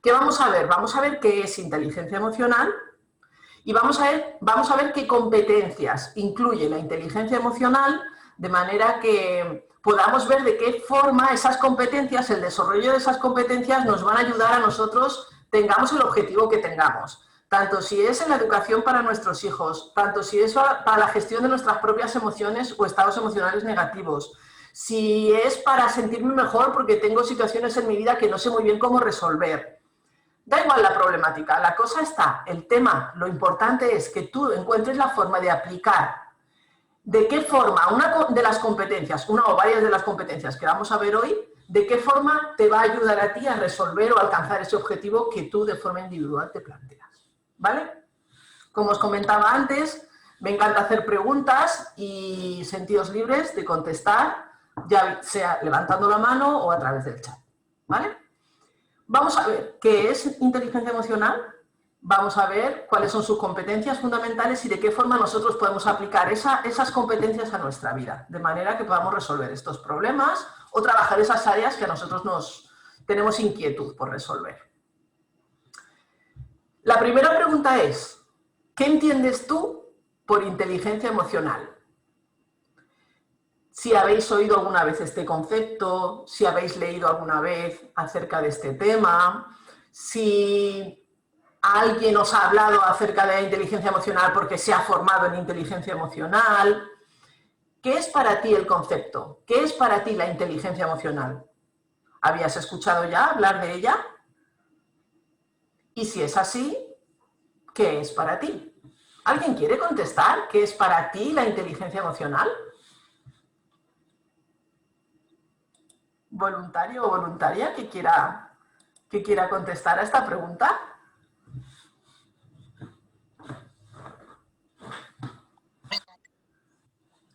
¿Qué vamos a ver? Vamos a ver qué es inteligencia emocional y vamos a ver qué competencias incluye la inteligencia emocional, de manera que podamos ver de qué forma esas competencias, el desarrollo de esas competencias nos van a ayudar a nosotros, tengamos el objetivo que tengamos. Tanto si es en la educación para nuestros hijos, tanto si es para la gestión de nuestras propias emociones o estados emocionales negativos, si es para sentirme mejor porque tengo situaciones en mi vida que no sé muy bien cómo resolver. Da igual la problemática, la cosa está, el tema, lo importante es que tú encuentres la forma de aplicar. ¿De qué forma una de las competencias, una o varias de las competencias que vamos a ver hoy, de qué forma te va a ayudar a ti a resolver o alcanzar ese objetivo que tú de forma individual te planteas? ¿Vale? Como os comentaba antes, me encanta hacer preguntas y sentidos libres de contestar, ya sea levantando la mano o a través del chat. ¿Vale? Vamos a ver qué es inteligencia emocional, vamos a ver cuáles son sus competencias fundamentales y de qué forma nosotros podemos aplicar esas competencias a nuestra vida, de manera que podamos resolver estos problemas o trabajar esas áreas que a nosotros tenemos inquietud por resolver. La primera pregunta es, ¿qué entiendes tú por inteligencia emocional? Si habéis oído alguna vez este concepto, si habéis leído alguna vez acerca de este tema, si alguien os ha hablado acerca de la inteligencia emocional porque se ha formado en inteligencia emocional. ¿Qué es para ti el concepto? ¿Qué es para ti la inteligencia emocional? ¿Habías escuchado ya hablar de ella? Y si es así, ¿qué es para ti? ¿Alguien quiere contestar qué es para ti la inteligencia emocional? ¿Voluntario o voluntaria que quiera contestar a esta pregunta?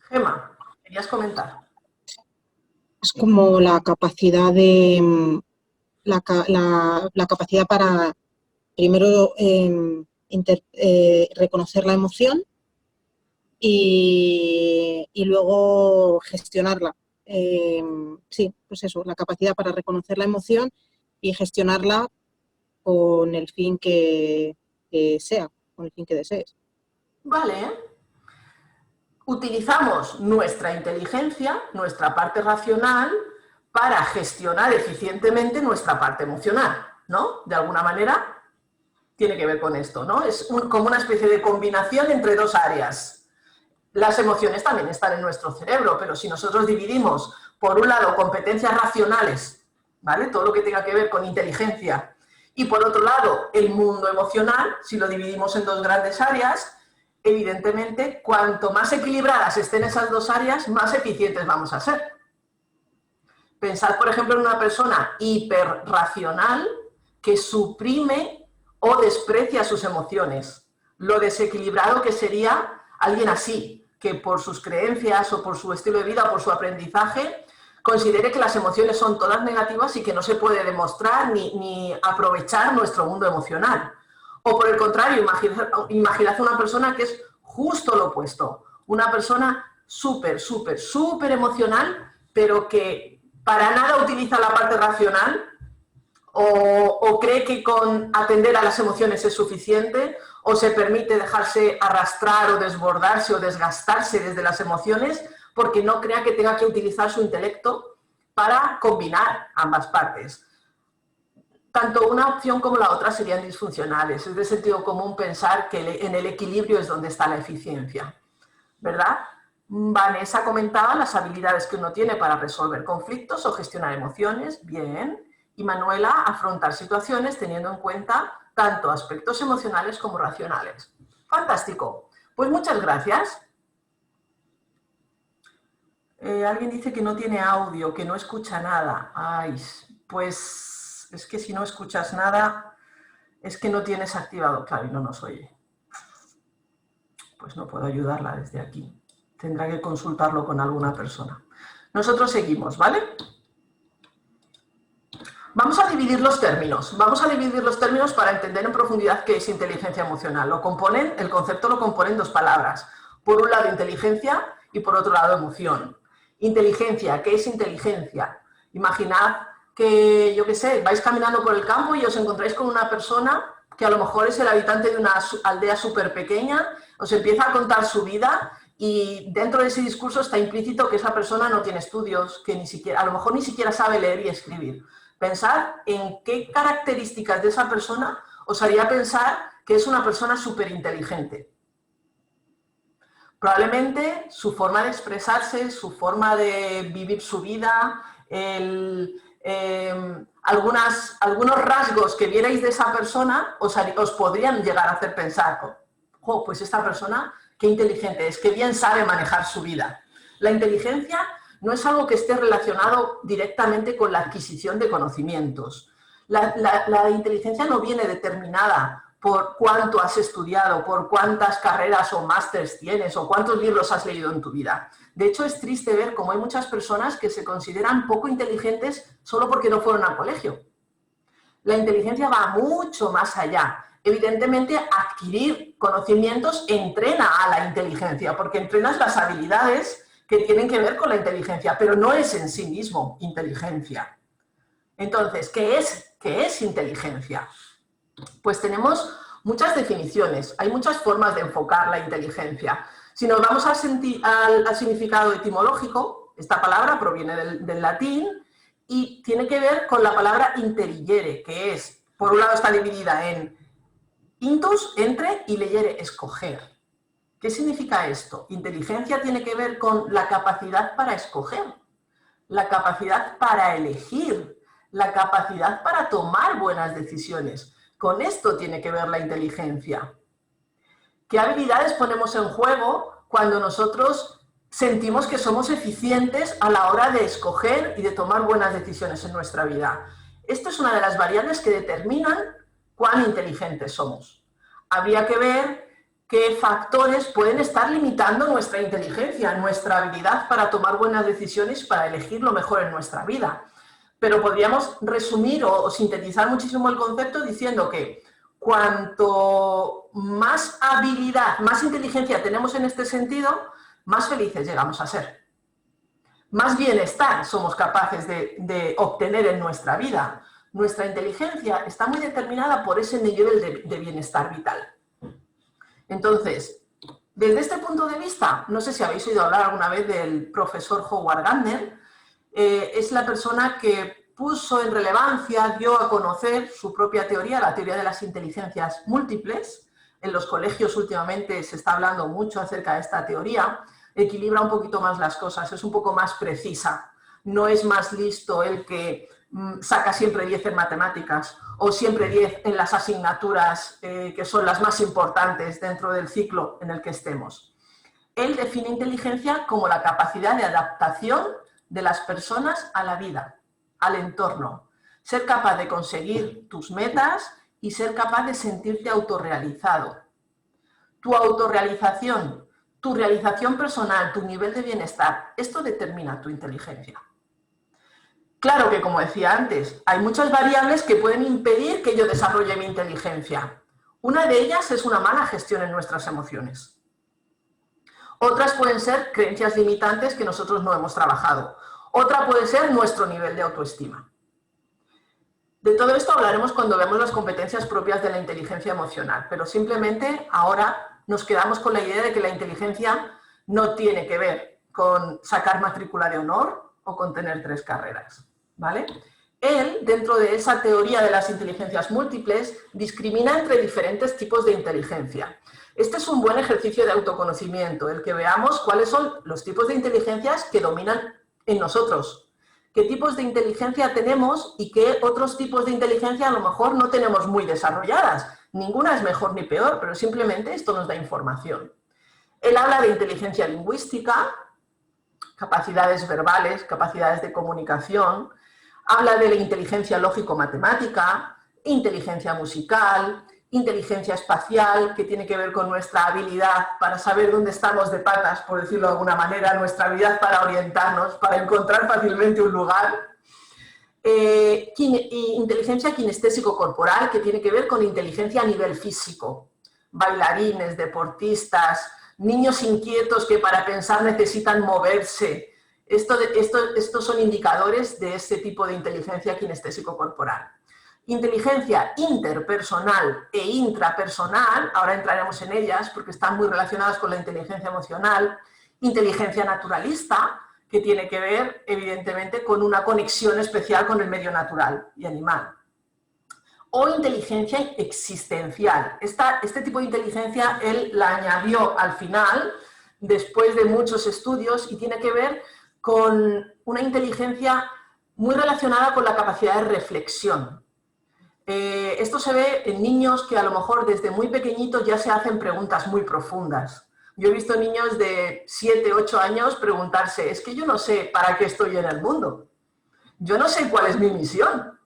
Gemma, ¿querías comentar? Es como la capacidad de la capacidad para primero reconocer la emoción y luego gestionarla. Sí, pues eso, la capacidad para reconocer la emoción y gestionarla con el fin que sea, con el fin que desees. Vale. Utilizamos nuestra inteligencia, nuestra parte racional, para gestionar eficientemente nuestra parte emocional, ¿no? De alguna manera tiene que ver con esto, ¿no? Es como una especie de combinación entre dos áreas. Las emociones también están en nuestro cerebro, pero si nosotros dividimos, por un lado, competencias racionales, ¿vale? Todo lo que tenga que ver con inteligencia, y por otro lado, el mundo emocional, si lo dividimos en dos grandes áreas, evidentemente, cuanto más equilibradas estén esas dos áreas, más eficientes vamos a ser. Pensad, por ejemplo, en una persona hiperracional que suprime o desprecia sus emociones. Lo desequilibrado que sería alguien así, que por sus creencias o por su estilo de vida o por su aprendizaje considere que las emociones son todas negativas y que no se puede demostrar ni aprovechar nuestro mundo emocional. O por el contrario, imaginad una persona que es justo lo opuesto, una persona súper emocional, pero que para nada utiliza la parte racional o cree que con atender a las emociones es suficiente o se permite dejarse arrastrar o desbordarse o desgastarse desde las emociones porque no crea que tenga que utilizar su intelecto para combinar ambas partes. Tanto una opción como la otra serían disfuncionales. Es de sentido común pensar que en el equilibrio es donde está la eficiencia, ¿verdad? Vanessa comentaba las habilidades que uno tiene para resolver conflictos o gestionar emociones, bien. Y Manuela, afrontar situaciones teniendo en cuenta tanto aspectos emocionales como racionales. Fantástico. Pues muchas gracias. Alguien dice que no tiene audio, que no escucha nada. Ay, pues es que si no escuchas nada, es que no tienes activado. Claro, y no nos oye. Pues no puedo ayudarla desde aquí. Tendrá que consultarlo con alguna persona. Nosotros seguimos, ¿vale? Vamos a dividir los términos. Vamos a dividir los términos para entender en profundidad qué es inteligencia emocional. El concepto lo componen dos palabras. Por un lado, inteligencia y por otro lado, emoción. Inteligencia, ¿qué es inteligencia? Imaginad que, yo qué sé, vais caminando por el campo y os encontráis con una persona que a lo mejor es el habitante de una aldea súper pequeña, os empieza a contar su vida y dentro de ese discurso está implícito que esa persona no tiene estudios, que ni siquiera, a lo mejor ni siquiera sabe leer y escribir. Pensad en qué características de esa persona os haría pensar que es una persona súper inteligente. Probablemente su forma de expresarse, su forma de vivir su vida, algunos rasgos que vierais de esa persona os podrían llegar a hacer pensar, oh, pues esta persona qué inteligente es, qué bien sabe manejar su vida. La inteligencia no es algo que esté relacionado directamente con la adquisición de conocimientos. La inteligencia no viene determinada por cuánto has estudiado, por cuántas carreras o másters tienes o cuántos libros has leído en tu vida. De hecho, es triste ver cómo hay muchas personas que se consideran poco inteligentes solo porque no fueron al colegio. La inteligencia va mucho más allá. Evidentemente, adquirir conocimientos entrena a la inteligencia, porque entrenas las habilidades que tienen que ver con la inteligencia, pero no es en sí mismo inteligencia. Entonces, ¿qué es inteligencia? Pues tenemos muchas definiciones, hay muchas formas de enfocar la inteligencia. Si nos vamos al significado etimológico, esta palabra proviene del latín y tiene que ver con la palabra intelligere, que es, por un lado está dividida en intus, entre, y legere, escoger. ¿Qué significa esto? Inteligencia tiene que ver con la capacidad para escoger, la capacidad para elegir, la capacidad para tomar buenas decisiones. Con esto tiene que ver la inteligencia. ¿Qué habilidades ponemos en juego cuando nosotros sentimos que somos eficientes a la hora de escoger y de tomar buenas decisiones en nuestra vida? Esta es una de las variables que determinan cuán inteligentes somos. Habría que ver qué factores pueden estar limitando nuestra inteligencia, nuestra habilidad para tomar buenas decisiones, para elegir lo mejor en nuestra vida. Pero podríamos resumir o sintetizar muchísimo el concepto diciendo que cuanto más habilidad, más inteligencia tenemos en este sentido, más felices llegamos a ser. Más bienestar somos capaces de obtener en nuestra vida. Nuestra inteligencia está muy determinada por ese nivel de bienestar vital. Entonces, desde este punto de vista, no sé si habéis oído hablar alguna vez del profesor Howard Gardner. Es la persona que puso en relevancia, dio a conocer su propia teoría, la teoría de las inteligencias múltiples. En los colegios últimamente se está hablando mucho acerca de esta teoría. Equilibra un poquito más las cosas, es un poco más precisa. No es más listo el que saca siempre 10 en matemáticas o siempre 10 en las asignaturas que son las más importantes dentro del ciclo en el que estemos. Él define inteligencia como la capacidad de adaptación de las personas a la vida, al entorno. Ser capaz de conseguir tus metas y ser capaz de sentirte autorrealizado. Tu autorrealización, tu realización personal, tu nivel de bienestar, esto determina tu inteligencia. Claro que, como decía antes, hay muchas variables que pueden impedir que yo desarrolle mi inteligencia. Una de ellas es una mala gestión en nuestras emociones. Otras pueden ser creencias limitantes que nosotros no hemos trabajado. Otra puede ser nuestro nivel de autoestima. De todo esto hablaremos cuando veamos las competencias propias de la inteligencia emocional, pero simplemente ahora nos quedamos con la idea de que la inteligencia no tiene que ver con sacar matrícula de honor o con tener 3 carreras, ¿vale? Él, dentro de esa teoría de las inteligencias múltiples, discrimina entre diferentes tipos de inteligencia. Este es un buen ejercicio de autoconocimiento, el que veamos cuáles son los tipos de inteligencias que dominan en nosotros, qué tipos de inteligencia tenemos y qué otros tipos de inteligencia a lo mejor no tenemos muy desarrolladas. Ninguna es mejor ni peor, pero simplemente esto nos da información. Él habla de inteligencia lingüística, capacidades verbales, capacidades de comunicación, habla de la inteligencia lógico-matemática, inteligencia musical, inteligencia espacial, que tiene que ver con nuestra habilidad para saber dónde estamos de patas, por decirlo de alguna manera, nuestra habilidad para orientarnos, para encontrar fácilmente un lugar. Inteligencia kinestésico-corporal, que tiene que ver con inteligencia a nivel físico. Bailarines, deportistas, niños inquietos que para pensar necesitan moverse, Estos son indicadores de este tipo de inteligencia kinestésico-corporal. Inteligencia interpersonal e intrapersonal, ahora entraremos en ellas porque están muy relacionadas con la inteligencia emocional. Inteligencia naturalista, que tiene que ver evidentemente con una conexión especial con el medio natural y animal. O inteligencia existencial. Este tipo de inteligencia él la añadió al final, después de muchos estudios, y tiene que ver con una inteligencia muy relacionada con la capacidad de reflexión. Esto se ve en niños que a lo mejor desde muy pequeñitos ya se hacen preguntas muy profundas. Yo he visto niños de 7, 8 años preguntarse, es que yo no sé para qué estoy en el mundo. Yo no sé cuál es mi misión.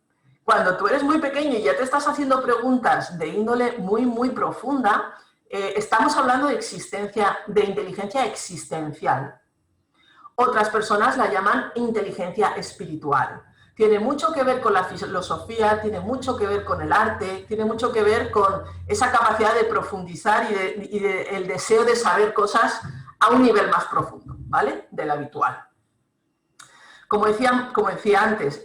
Cuando tú eres muy pequeño y ya te estás haciendo preguntas de índole muy, muy profunda, estamos hablando de inteligencia existencial. Otras personas la llaman inteligencia espiritual. Tiene mucho que ver con la filosofía, tiene mucho que ver con el arte, tiene mucho que ver con esa capacidad de profundizar y el deseo de saber cosas a un nivel más profundo, ¿vale? Del habitual. Como decía antes,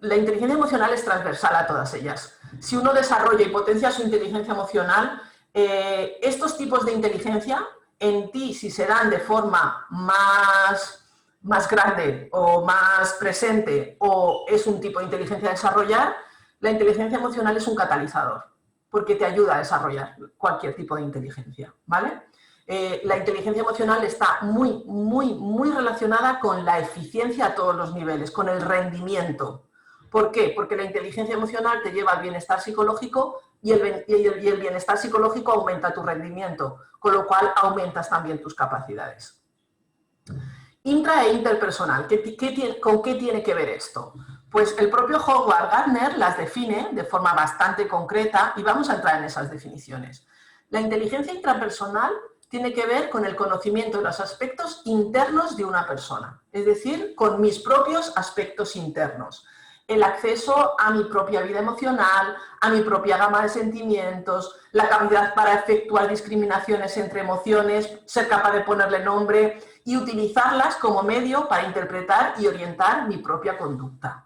la inteligencia emocional es transversal a todas ellas. Si uno desarrolla y potencia su inteligencia emocional, estos tipos de inteligencia en ti, si se dan de forma más grande o más presente o es un tipo de inteligencia a desarrollar, la inteligencia emocional es un catalizador porque te ayuda a desarrollar cualquier tipo de inteligencia, ¿vale? La inteligencia emocional está muy relacionada con la eficiencia a todos los niveles, con el rendimiento. ¿Por qué? Porque la inteligencia emocional te lleva al bienestar psicológico y el bienestar psicológico aumenta tu rendimiento, con lo cual aumentas también tus capacidades. Intra e interpersonal, ¿con qué tiene que ver esto? Pues el propio Howard Gardner las define de forma bastante concreta y vamos a entrar en esas definiciones. La inteligencia intrapersonal tiene que ver con el conocimiento de los aspectos internos de una persona, es decir, con mis propios aspectos internos. El acceso a mi propia vida emocional, a mi propia gama de sentimientos, la capacidad para efectuar discriminaciones entre emociones, ser capaz de ponerle nombre y utilizarlas como medio para interpretar y orientar mi propia conducta.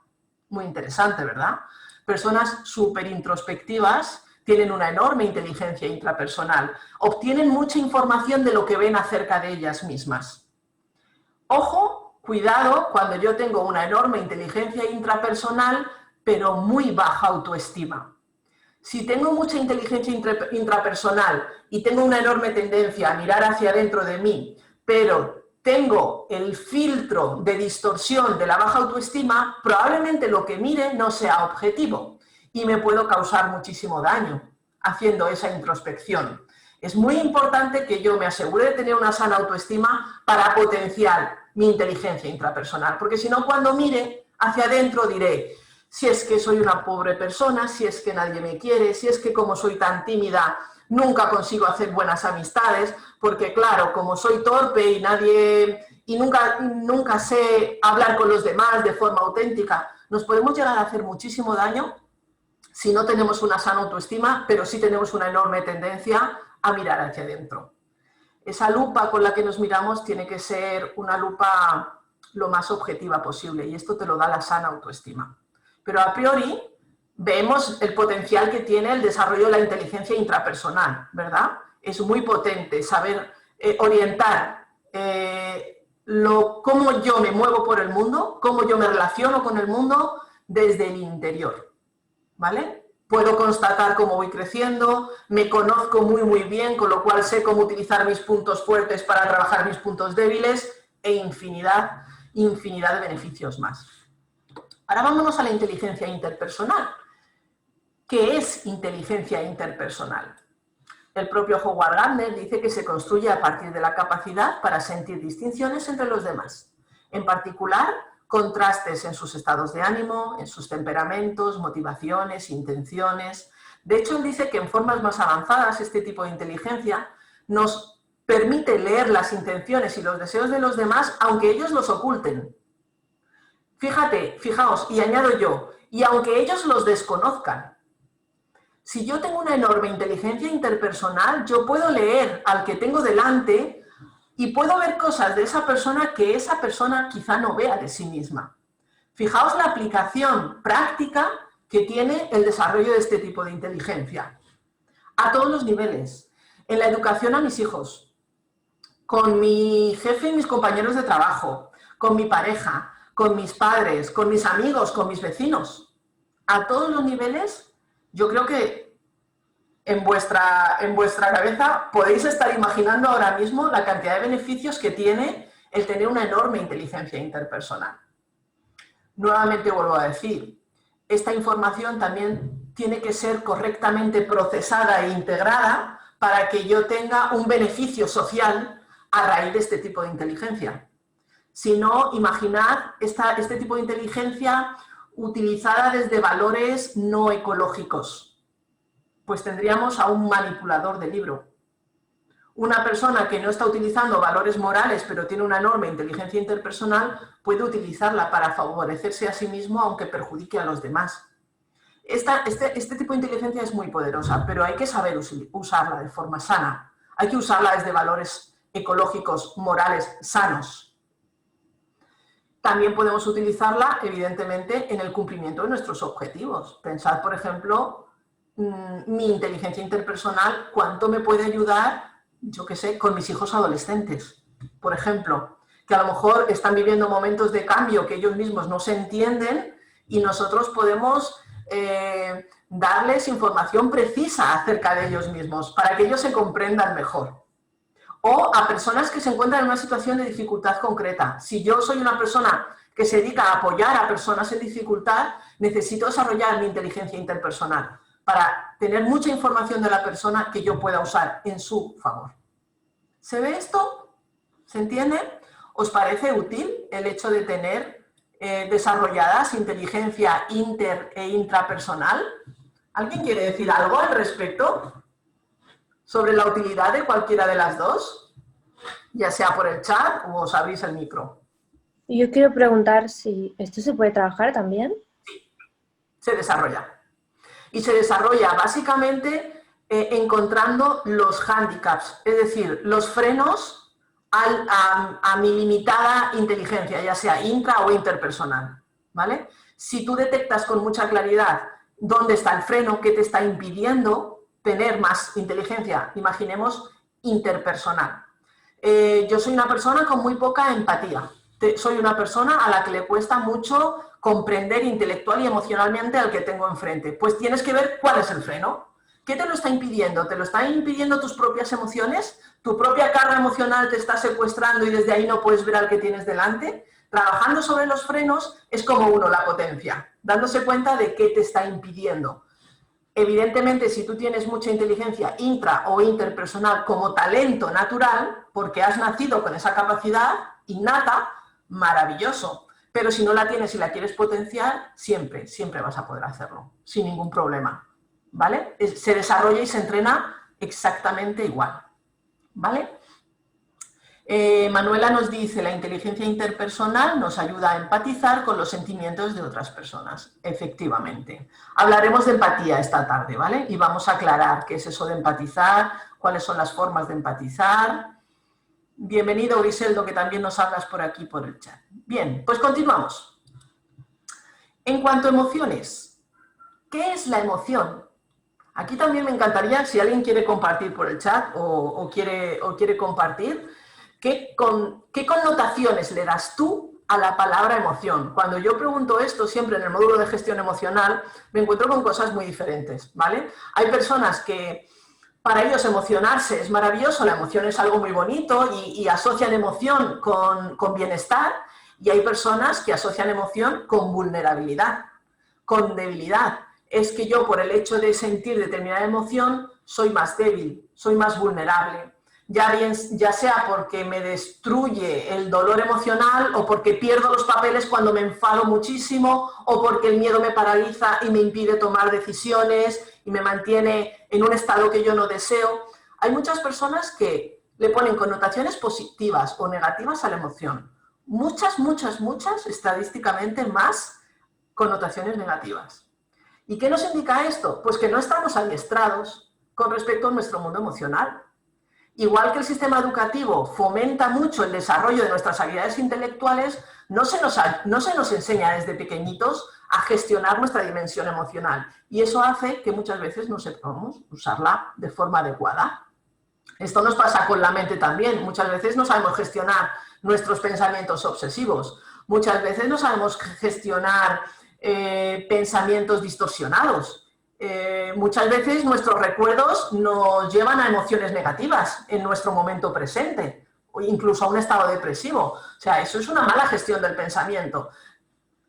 Muy interesante, ¿verdad? Personas súper introspectivas tienen una enorme inteligencia intrapersonal, obtienen mucha información de lo que ven acerca de ellas mismas. Ojo, cuidado cuando yo tengo una enorme inteligencia intrapersonal, pero muy baja autoestima. Si tengo mucha inteligencia intrapersonal y tengo una enorme tendencia a mirar hacia dentro de mí, pero tengo el filtro de distorsión de la baja autoestima, probablemente lo que mire no sea objetivo y me puedo causar muchísimo daño haciendo esa introspección. Es muy importante que yo me asegure de tener una sana autoestima para potenciar mi inteligencia intrapersonal, porque si no, cuando mire hacia adentro diré, si es que soy una pobre persona, si es que nadie me quiere, si es que como soy tan tímida nunca consigo hacer buenas amistades, porque claro, como soy torpe y nunca sé hablar con los demás de forma auténtica, nos podemos llegar a hacer muchísimo daño si no tenemos una sana autoestima, pero sí tenemos una enorme tendencia a mirar hacia adentro. Esa lupa con la que nos miramos tiene que ser una lupa lo más objetiva posible y esto te lo da la sana autoestima. Pero a priori vemos el potencial que tiene el desarrollo de la inteligencia intrapersonal, ¿verdad? Es muy potente saber orientar cómo yo me muevo por el mundo, cómo yo me relaciono con el mundo desde el interior, ¿vale? Puedo constatar cómo voy creciendo, me conozco muy bien, con lo cual sé cómo utilizar mis puntos fuertes para trabajar mis puntos débiles e infinidad de beneficios más. Ahora vámonos a la inteligencia interpersonal. ¿Qué es inteligencia interpersonal? El propio Howard Gardner dice que se construye a partir de la capacidad para sentir distinciones entre los demás. En particular, contrastes en sus estados de ánimo, en sus temperamentos, motivaciones, intenciones. De hecho, él dice que en formas más avanzadas este tipo de inteligencia nos permite leer las intenciones y los deseos de los demás, aunque ellos los oculten. Fijaos, y añado yo, y aunque ellos los desconozcan. Si yo tengo una enorme inteligencia interpersonal, yo puedo leer al que tengo delante y puedo ver cosas de esa persona que esa persona quizá no vea de sí misma. Fijaos la aplicación práctica que tiene el desarrollo de este tipo de inteligencia. A todos los niveles. En la educación a mis hijos, con mi jefe y mis compañeros de trabajo, con mi pareja, con mis padres, con mis amigos, con mis vecinos. A todos los niveles, yo creo que en vuestra cabeza podéis estar imaginando ahora mismo la cantidad de beneficios que tiene el tener una enorme inteligencia interpersonal. Nuevamente vuelvo a decir, esta información también tiene que ser correctamente procesada e integrada para que yo tenga un beneficio social a raíz de este tipo de inteligencia. Si no, imaginad este tipo de inteligencia utilizada desde valores no ecológicos. Pues tendríamos a un manipulador de libro. Una persona que no está utilizando valores morales, pero tiene una enorme inteligencia interpersonal, puede utilizarla para favorecerse a sí mismo, aunque perjudique a los demás. Este tipo de inteligencia es muy poderosa, pero hay que saber usarla de forma sana. Hay que usarla desde valores ecológicos, morales, sanos. También podemos utilizarla, evidentemente, en el cumplimiento de nuestros objetivos. Pensad, por ejemplo, mi inteligencia interpersonal, cuánto me puede ayudar, yo qué sé, con mis hijos adolescentes, por ejemplo, que a lo mejor están viviendo momentos de cambio que ellos mismos no se entienden y nosotros podemos darles información precisa acerca de ellos mismos para que ellos se comprendan mejor. O a personas que se encuentran en una situación de dificultad concreta. Si yo soy una persona que se dedica a apoyar a personas en dificultad, necesito desarrollar mi inteligencia interpersonal para tener mucha información de la persona que yo pueda usar en su favor. ¿Se ve esto? ¿Se entiende? ¿Os parece útil el hecho de tener desarrolladas inteligencia inter e intrapersonal? ¿Alguien quiere decir algo al respecto sobre la utilidad de cualquiera de las dos? Ya sea por el chat o os abrís el micro. Yo quiero preguntar si esto se puede trabajar también. Sí, se desarrolla. Y se desarrolla básicamente encontrando los hándicaps, es decir, los frenos a mi limitada inteligencia, ya sea intra o interpersonal, ¿vale? Si tú detectas con mucha claridad dónde está el freno, qué te está impidiendo tener más inteligencia, imaginemos interpersonal. Yo soy una persona con muy poca empatía, soy una persona a la que le cuesta mucho comprender intelectual y emocionalmente al que tengo enfrente. Pues tienes que ver cuál es el freno. ¿Qué te lo está impidiendo? ¿Te lo están impidiendo tus propias emociones? ¿Tu propia carga emocional te está secuestrando y desde ahí no puedes ver al que tienes delante? Trabajando sobre los frenos es como uno la potencia, dándose cuenta de qué te está impidiendo. Evidentemente, si tú tienes mucha inteligencia intra o interpersonal como talento natural, porque has nacido con esa capacidad innata, maravilloso. Pero si no la tienes y la quieres potenciar, siempre vas a poder hacerlo, sin ningún problema, ¿vale? Se desarrolla y se entrena exactamente igual, ¿vale? Manuela nos dice, la inteligencia interpersonal nos ayuda a empatizar con los sentimientos de otras personas. Efectivamente. Hablaremos de empatía esta tarde, ¿vale? Y vamos a aclarar qué es eso de empatizar, cuáles son las formas de empatizar. Bienvenido, Griseldo, que también nos hablas por aquí, por el chat. Bien, pues continuamos. En cuanto a emociones, ¿qué es la emoción? Aquí también me encantaría, si alguien quiere compartir por el chat o quiere compartir, ¿qué connotaciones le das tú a la palabra emoción? Cuando yo pregunto esto, siempre en el módulo de gestión emocional, me encuentro con cosas muy diferentes, ¿vale? Hay personas que para ellos emocionarse es maravilloso, la emoción es algo muy bonito y asocian emoción con bienestar, y hay personas que asocian emoción con vulnerabilidad, con debilidad. Es que yo, por el hecho de sentir determinada emoción, soy más débil, soy más vulnerable. Ya sea porque me destruye el dolor emocional o porque pierdo los papeles cuando me enfado muchísimo o porque el miedo me paraliza y me impide tomar decisiones y me mantiene en un estado que yo no deseo. Hay muchas personas que le ponen connotaciones positivas o negativas a la emoción. Muchas, estadísticamente más connotaciones negativas. ¿Y qué nos indica esto? Pues que no estamos adiestrados con respecto a nuestro mundo emocional. igual que el sistema educativo fomenta mucho el desarrollo de nuestras habilidades intelectuales, no se nos enseña desde pequeñitos a gestionar nuestra dimensión emocional. Y eso hace que muchas veces no sepamos usarla de forma adecuada. Esto nos pasa con la mente también. Muchas veces no sabemos gestionar nuestros pensamientos obsesivos. Muchas veces no sabemos gestionar pensamientos distorsionados. Muchas veces nuestros recuerdos nos llevan a emociones negativas en nuestro momento presente, o incluso a un estado depresivo. O sea, eso es una mala gestión del pensamiento,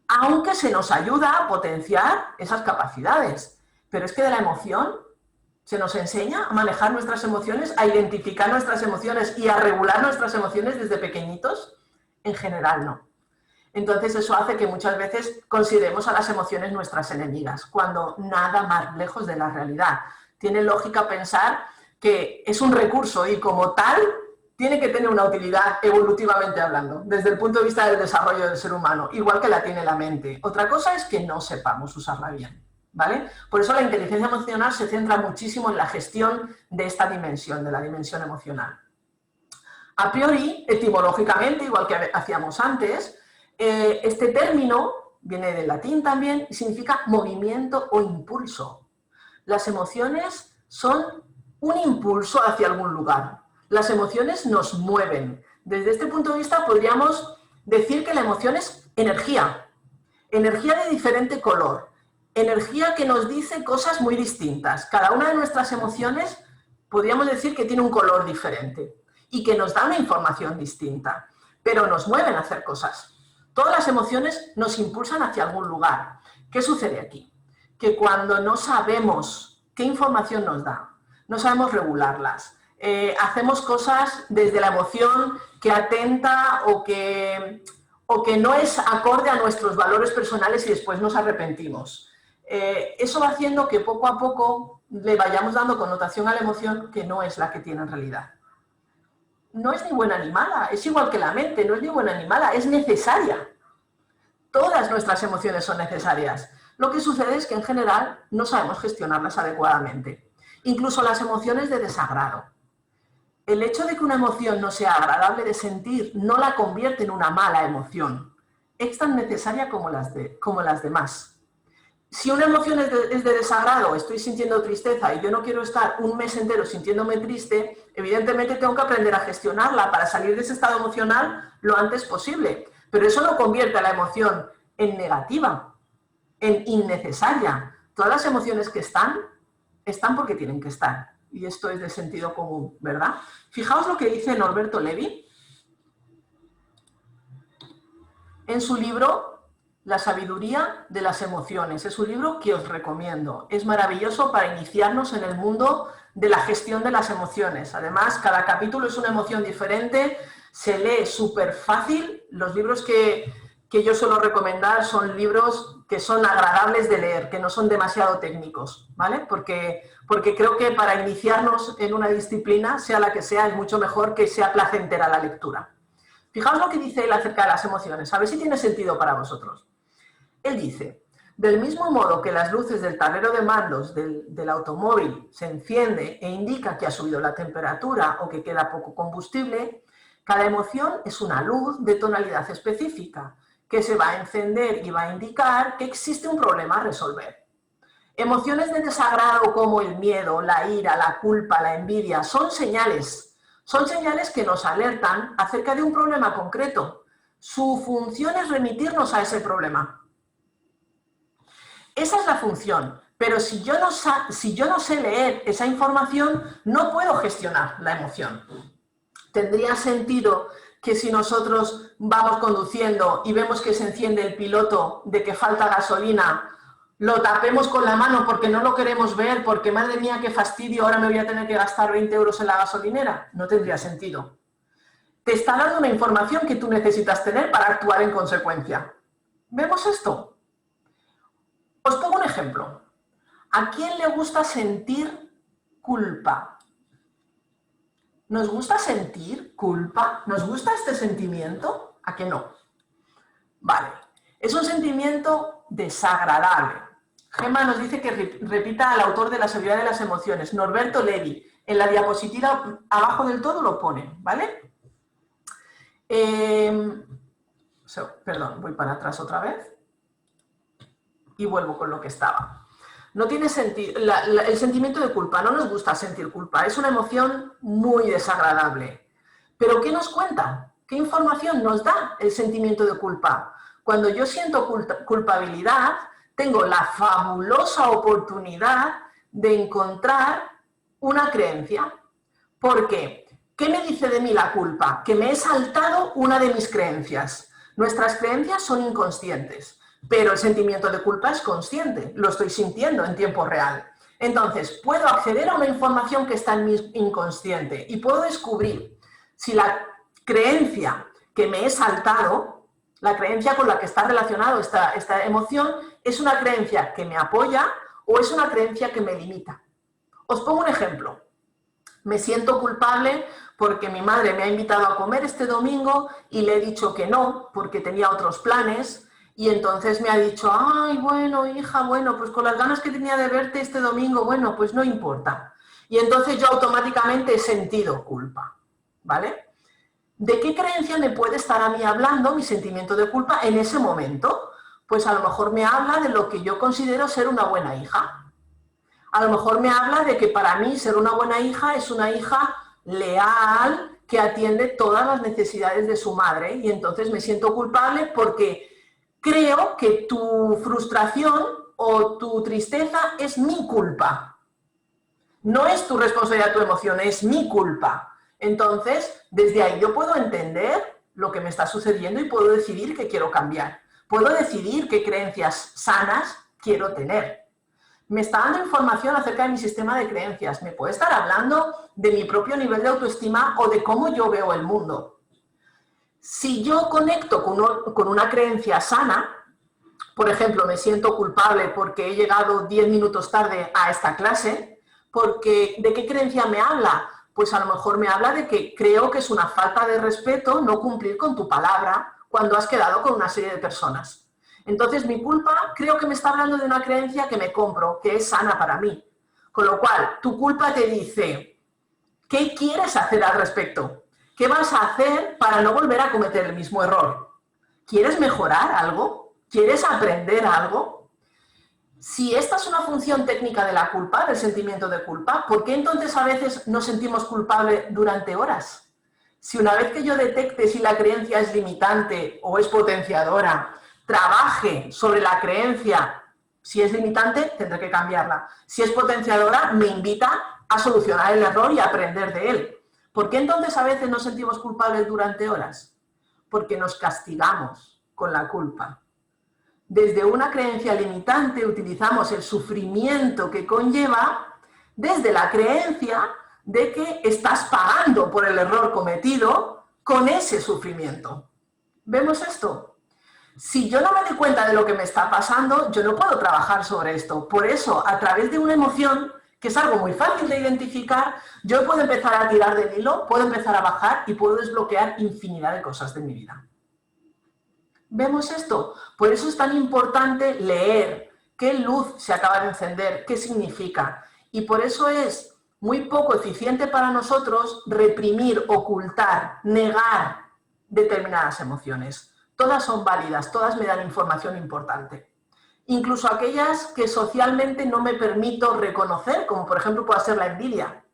aunque se nos ayuda a potenciar esas capacidades. Pero es que de la emoción se nos enseña a manejar nuestras emociones, a identificar nuestras emociones y a regular nuestras emociones desde pequeñitos. En general, no. Entonces eso hace que muchas veces consideremos a las emociones nuestras enemigas, cuando nada más lejos de la realidad. Tiene lógica pensar que es un recurso y como tal tiene que tener una utilidad evolutivamente hablando, desde el punto de vista del desarrollo del ser humano, igual que la tiene la mente. Otra cosa es que no sepamos usarla bien, ¿vale? Por eso la inteligencia emocional se centra muchísimo en la gestión de esta dimensión, de la dimensión emocional. A priori, etimológicamente, igual que hacíamos antes, este término viene del latín también y significa movimiento o impulso. Las emociones son un impulso hacia algún lugar. Las emociones nos mueven. Desde este punto de vista podríamos decir que la emoción es energía. Energía de diferente color. Energía que nos dice cosas muy distintas. Cada una de nuestras emociones podríamos decir que tiene un color diferente y que nos da una información distinta, pero nos mueven a hacer cosas. Todas las emociones nos impulsan hacia algún lugar. ¿Qué sucede aquí? Que cuando no sabemos qué información nos da, no sabemos regularlas, hacemos cosas desde la emoción que atenta o que no es acorde a nuestros valores personales y después nos arrepentimos. Eso va haciendo que poco a poco le vayamos dando connotación a la emoción que no es la que tiene en realidad. No es ni buena ni mala, es igual que la mente, no es ni buena ni mala, es necesaria. Todas nuestras emociones son necesarias. Lo que sucede es que en general no sabemos gestionarlas adecuadamente. Incluso las emociones de desagrado. El hecho de que una emoción no sea agradable de sentir no la convierte en una mala emoción. Es tan necesaria como las demás. Si una emoción es de desagrado, estoy sintiendo tristeza y yo no quiero estar un mes entero sintiéndome triste, evidentemente tengo que aprender a gestionarla para salir de ese estado emocional lo antes posible. Pero eso no convierte a la emoción en negativa, en innecesaria. Todas las emociones que están porque tienen que estar. Y esto es de sentido común, ¿verdad? Fijaos lo que dice Norberto Levi en su libro La sabiduría de las emociones. Es un libro que os recomiendo. Es maravilloso para iniciarnos en el mundo de la gestión de las emociones. Además, cada capítulo es una emoción diferente, se lee súper fácil. Los libros que yo suelo recomendar son libros que son agradables de leer, que no son demasiado técnicos, ¿vale? Porque creo que para iniciarnos en una disciplina, sea la que sea, es mucho mejor que sea placentera la lectura. Fijaos lo que dice él acerca de las emociones, a ver si tiene sentido para vosotros. Él dice, del mismo modo que las luces del tablero de mandos del automóvil se enciende e indica que ha subido la temperatura o que queda poco combustible, cada emoción es una luz de tonalidad específica que se va a encender y va a indicar que existe un problema a resolver. Emociones de desagrado como el miedo, la ira, la culpa, la envidia, son señales que nos alertan acerca de un problema concreto. Su función es remitirnos a ese problema. Esa es la función, pero si yo no sé leer esa información, no puedo gestionar la emoción. Tendría sentido que si nosotros vamos conduciendo y vemos que se enciende el piloto de que falta gasolina, lo tapemos con la mano porque no lo queremos ver, porque madre mía, qué fastidio, ahora me voy a tener que gastar 20 euros en la gasolinera. No tendría sentido. Te está dando una información que tú necesitas tener para actuar en consecuencia. ¿Vemos esto? Os pongo un ejemplo. ¿A quién le gusta sentir culpa? ¿Nos gusta sentir culpa? ¿Nos gusta este sentimiento? ¿A qué no? Vale. Es un sentimiento desagradable. Gemma nos dice que repita al autor de La sabiduría de las emociones, Norberto Levi. En la diapositiva abajo del todo lo pone, ¿vale? Perdón, voy para atrás otra vez y vuelvo con lo que estaba. No tiene sentido, el sentimiento de culpa, no nos gusta sentir culpa, es una emoción muy desagradable. ¿Pero qué nos cuenta? ¿Qué información nos da el sentimiento de culpa? Cuando yo siento culpabilidad, tengo la fabulosa oportunidad de encontrar una creencia. ¿Por qué? ¿Qué me dice de mí la culpa? Que me he saltado una de mis creencias. Nuestras creencias son inconscientes, pero el sentimiento de culpa es consciente, lo estoy sintiendo en tiempo real. Entonces, puedo acceder a una información que está en mi inconsciente y puedo descubrir si la creencia que me he saltado, la creencia con la que está relacionada esta emoción, es una creencia que me apoya o es una creencia que me limita. Os pongo un ejemplo. Me siento culpable porque mi madre me ha invitado a comer este domingo y le he dicho que no, porque tenía otros planes, y entonces me ha dicho, ay, bueno, hija, bueno, pues con las ganas que tenía de verte este domingo, bueno, pues no importa. Y entonces yo automáticamente he sentido culpa, ¿vale? ¿De qué creencia me puede estar a mí hablando mi sentimiento de culpa en ese momento? Pues a lo mejor me habla de lo que yo considero ser una buena hija. A lo mejor me habla de que para mí ser una buena hija es una hija leal, que atiende todas las necesidades de su madre, y entonces me siento culpable porque creo que tu frustración o tu tristeza es mi culpa. No es tu responsabilidad, tu emoción, es mi culpa. Entonces, desde ahí yo puedo entender lo que me está sucediendo y puedo decidir qué quiero cambiar. Puedo decidir qué creencias sanas quiero tener. Me está dando información acerca de mi sistema de creencias. Me puede estar hablando de mi propio nivel de autoestima o de cómo yo veo el mundo. Si yo conecto con una creencia sana, por ejemplo, me siento culpable porque he llegado 10 minutos tarde a esta clase, porque ¿de qué creencia me habla? Pues a lo mejor me habla de que creo que es una falta de respeto no cumplir con tu palabra cuando has quedado con una serie de personas. Entonces mi culpa creo que me está hablando de una creencia que me compro, que es sana para mí. Con lo cual, tu culpa te dice, ¿qué quieres hacer al respecto? ¿Qué vas a hacer para no volver a cometer el mismo error? ¿Quieres mejorar algo? ¿Quieres aprender algo? Si esta es una función técnica de la culpa, del sentimiento de culpa, ¿por qué entonces a veces nos sentimos culpables durante horas? Si una vez que yo detecte si la creencia es limitante o es potenciadora, trabaje sobre la creencia, si es limitante, tendré que cambiarla. Si es potenciadora, me invita a solucionar el error y a aprender de él. ¿Por qué entonces a veces nos sentimos culpables durante horas? Porque nos castigamos con la culpa. Desde una creencia limitante utilizamos el sufrimiento que conlleva desde la creencia de que estás pagando por el error cometido con ese sufrimiento. ¿Vemos esto? Si yo no me doy cuenta de lo que me está pasando, yo no puedo trabajar sobre esto. Por eso, a través de una emoción, que es algo muy fácil de identificar, yo puedo empezar a tirar del hilo, puedo empezar a bajar y puedo desbloquear infinidad de cosas de mi vida. ¿Vemos esto? Por eso es tan importante leer qué luz se acaba de encender, qué significa. Y por eso es muy poco eficiente para nosotros reprimir, ocultar, negar determinadas emociones. Todas son válidas, todas me dan información importante. Incluso aquellas que socialmente no me permito reconocer, como por ejemplo puede ser la envidia.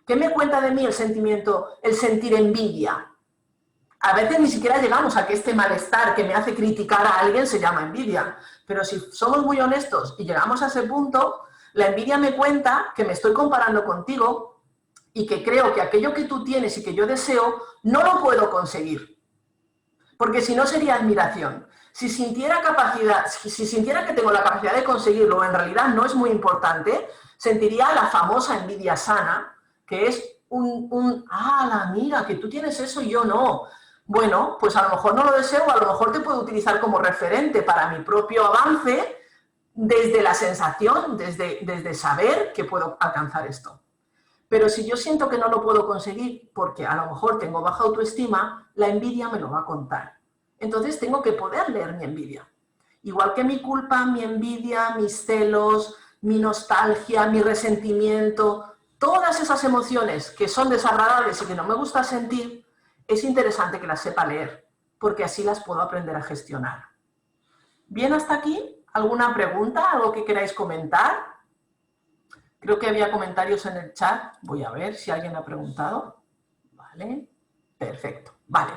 ¿Qué me cuenta de mí el sentimiento, el sentir envidia? A veces ni siquiera llegamos a que este malestar que me hace criticar a alguien se llama envidia. Pero si somos muy honestos y llegamos a ese punto, la envidia me cuenta que me estoy comparando contigo y que creo que aquello que tú tienes y que yo deseo no lo puedo conseguir. Porque si no sería admiración. Si sintiera que tengo la capacidad de conseguirlo, en realidad no es muy importante, sentiría la famosa envidia sana, que es mira, que tú tienes eso y yo no. Bueno, pues a lo mejor no lo deseo, a lo mejor te puedo utilizar como referente para mi propio avance desde la sensación, desde saber que puedo alcanzar esto. Pero si yo siento que no lo puedo conseguir porque a lo mejor tengo baja autoestima, la envidia me lo va a contar. Entonces tengo que poder leer mi envidia. Igual que mi culpa, mi envidia, mis celos, mi nostalgia, mi resentimiento, todas esas emociones que son desagradables y que no me gusta sentir, es interesante que las sepa leer, porque así las puedo aprender a gestionar. ¿Bien hasta aquí? ¿Alguna pregunta? ¿Algo que queráis comentar? Creo que había comentarios en el chat. Voy a ver si alguien ha preguntado. Vale, perfecto. Vale.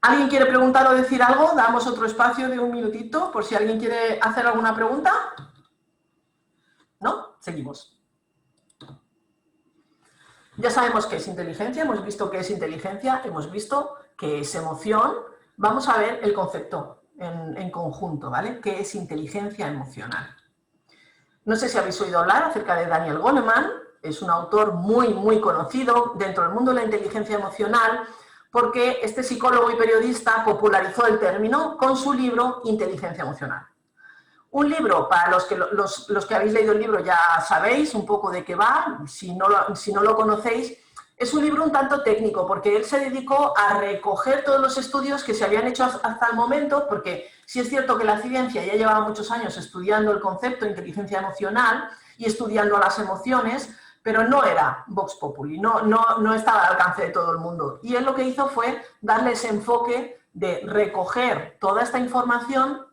¿Alguien quiere preguntar o decir algo? Damos otro espacio de un minutito por si alguien quiere hacer alguna pregunta. ¿No? Seguimos. Ya sabemos qué es inteligencia, hemos visto qué es inteligencia, hemos visto qué es emoción. Vamos a ver el concepto en conjunto, ¿vale? ¿Qué es inteligencia emocional? No sé si habéis oído hablar acerca de Daniel Goleman, es un autor muy conocido dentro del mundo de la inteligencia emocional, porque este psicólogo y periodista popularizó el término con su libro Inteligencia emocional. Un libro, para los que habéis leído el libro ya sabéis un poco de qué va, si no lo conocéis, es un libro un tanto técnico, porque él se dedicó a recoger todos los estudios que se habían hecho hasta el momento, porque sí es cierto que la ciencia ya llevaba muchos años estudiando el concepto de inteligencia emocional y estudiando las emociones, pero no era Vox Populi, no estaba al alcance de todo el mundo. Y él lo que hizo fue darle ese enfoque de recoger toda esta información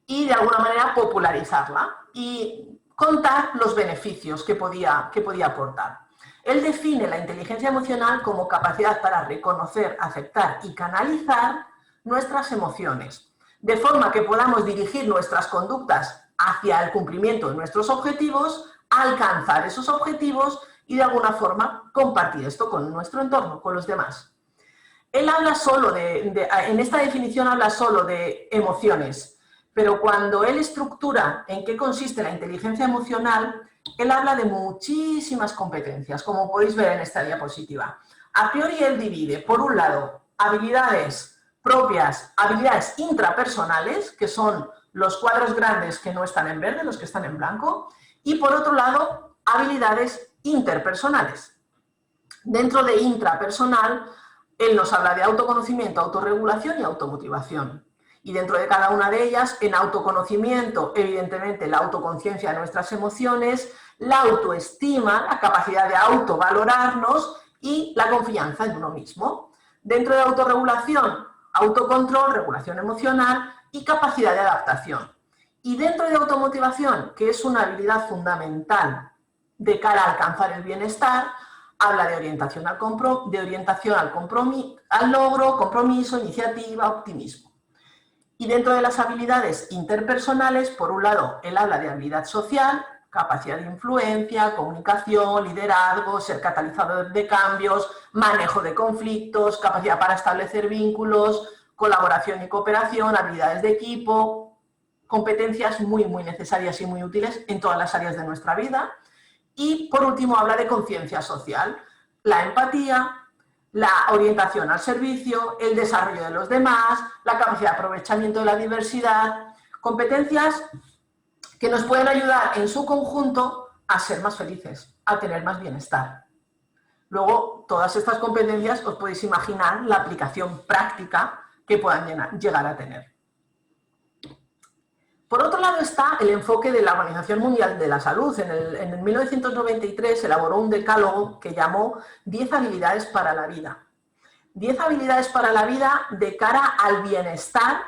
y de alguna manera popularizarla y contar los beneficios que podía aportar. Él define la inteligencia emocional como capacidad para reconocer, aceptar y canalizar nuestras emociones, de forma que podamos dirigir nuestras conductas hacia el cumplimiento de nuestros objetivos, alcanzar esos objetivos y de alguna forma compartir esto con nuestro entorno, con los demás. Él habla solo en esta definición habla solo de emociones, pero cuando él estructura en qué consiste la inteligencia emocional, él habla de muchísimas competencias, como podéis ver en esta diapositiva. A priori él divide, por un lado, habilidades propias, habilidades intrapersonales, que son los cuadros grandes que no están en verde, los que están en blanco, y por otro lado, habilidades interpersonales. Dentro de intrapersonal, él nos habla de autoconocimiento, autorregulación y automotivación. Y dentro de cada una de ellas, en autoconocimiento, evidentemente, la autoconciencia de nuestras emociones, la autoestima, la capacidad de autovalorarnos y la confianza en uno mismo. Dentro de autorregulación, autocontrol, regulación emocional y capacidad de adaptación. Y dentro de automotivación, que es una habilidad fundamental de cara a alcanzar el bienestar, habla de orientación al logro, compromiso, iniciativa, optimismo. Y dentro de las habilidades interpersonales, por un lado, él habla de habilidad social, capacidad de influencia, comunicación, liderazgo, ser catalizador de cambios, manejo de conflictos, capacidad para establecer vínculos, colaboración y cooperación, habilidades de equipo, competencias muy necesarias y muy útiles en todas las áreas de nuestra vida. Y, por último, habla de conciencia social, la empatía, la orientación al servicio, el desarrollo de los demás, la capacidad de aprovechamiento de la diversidad, competencias que nos pueden ayudar en su conjunto a ser más felices, a tener más bienestar. Luego, todas estas competencias os podéis imaginar la aplicación práctica que puedan llegar a tener. Por otro lado está el enfoque de la Organización Mundial de la Salud. En el 1993 elaboró un decálogo que llamó 10 habilidades para la vida. 10 habilidades para la vida de cara al bienestar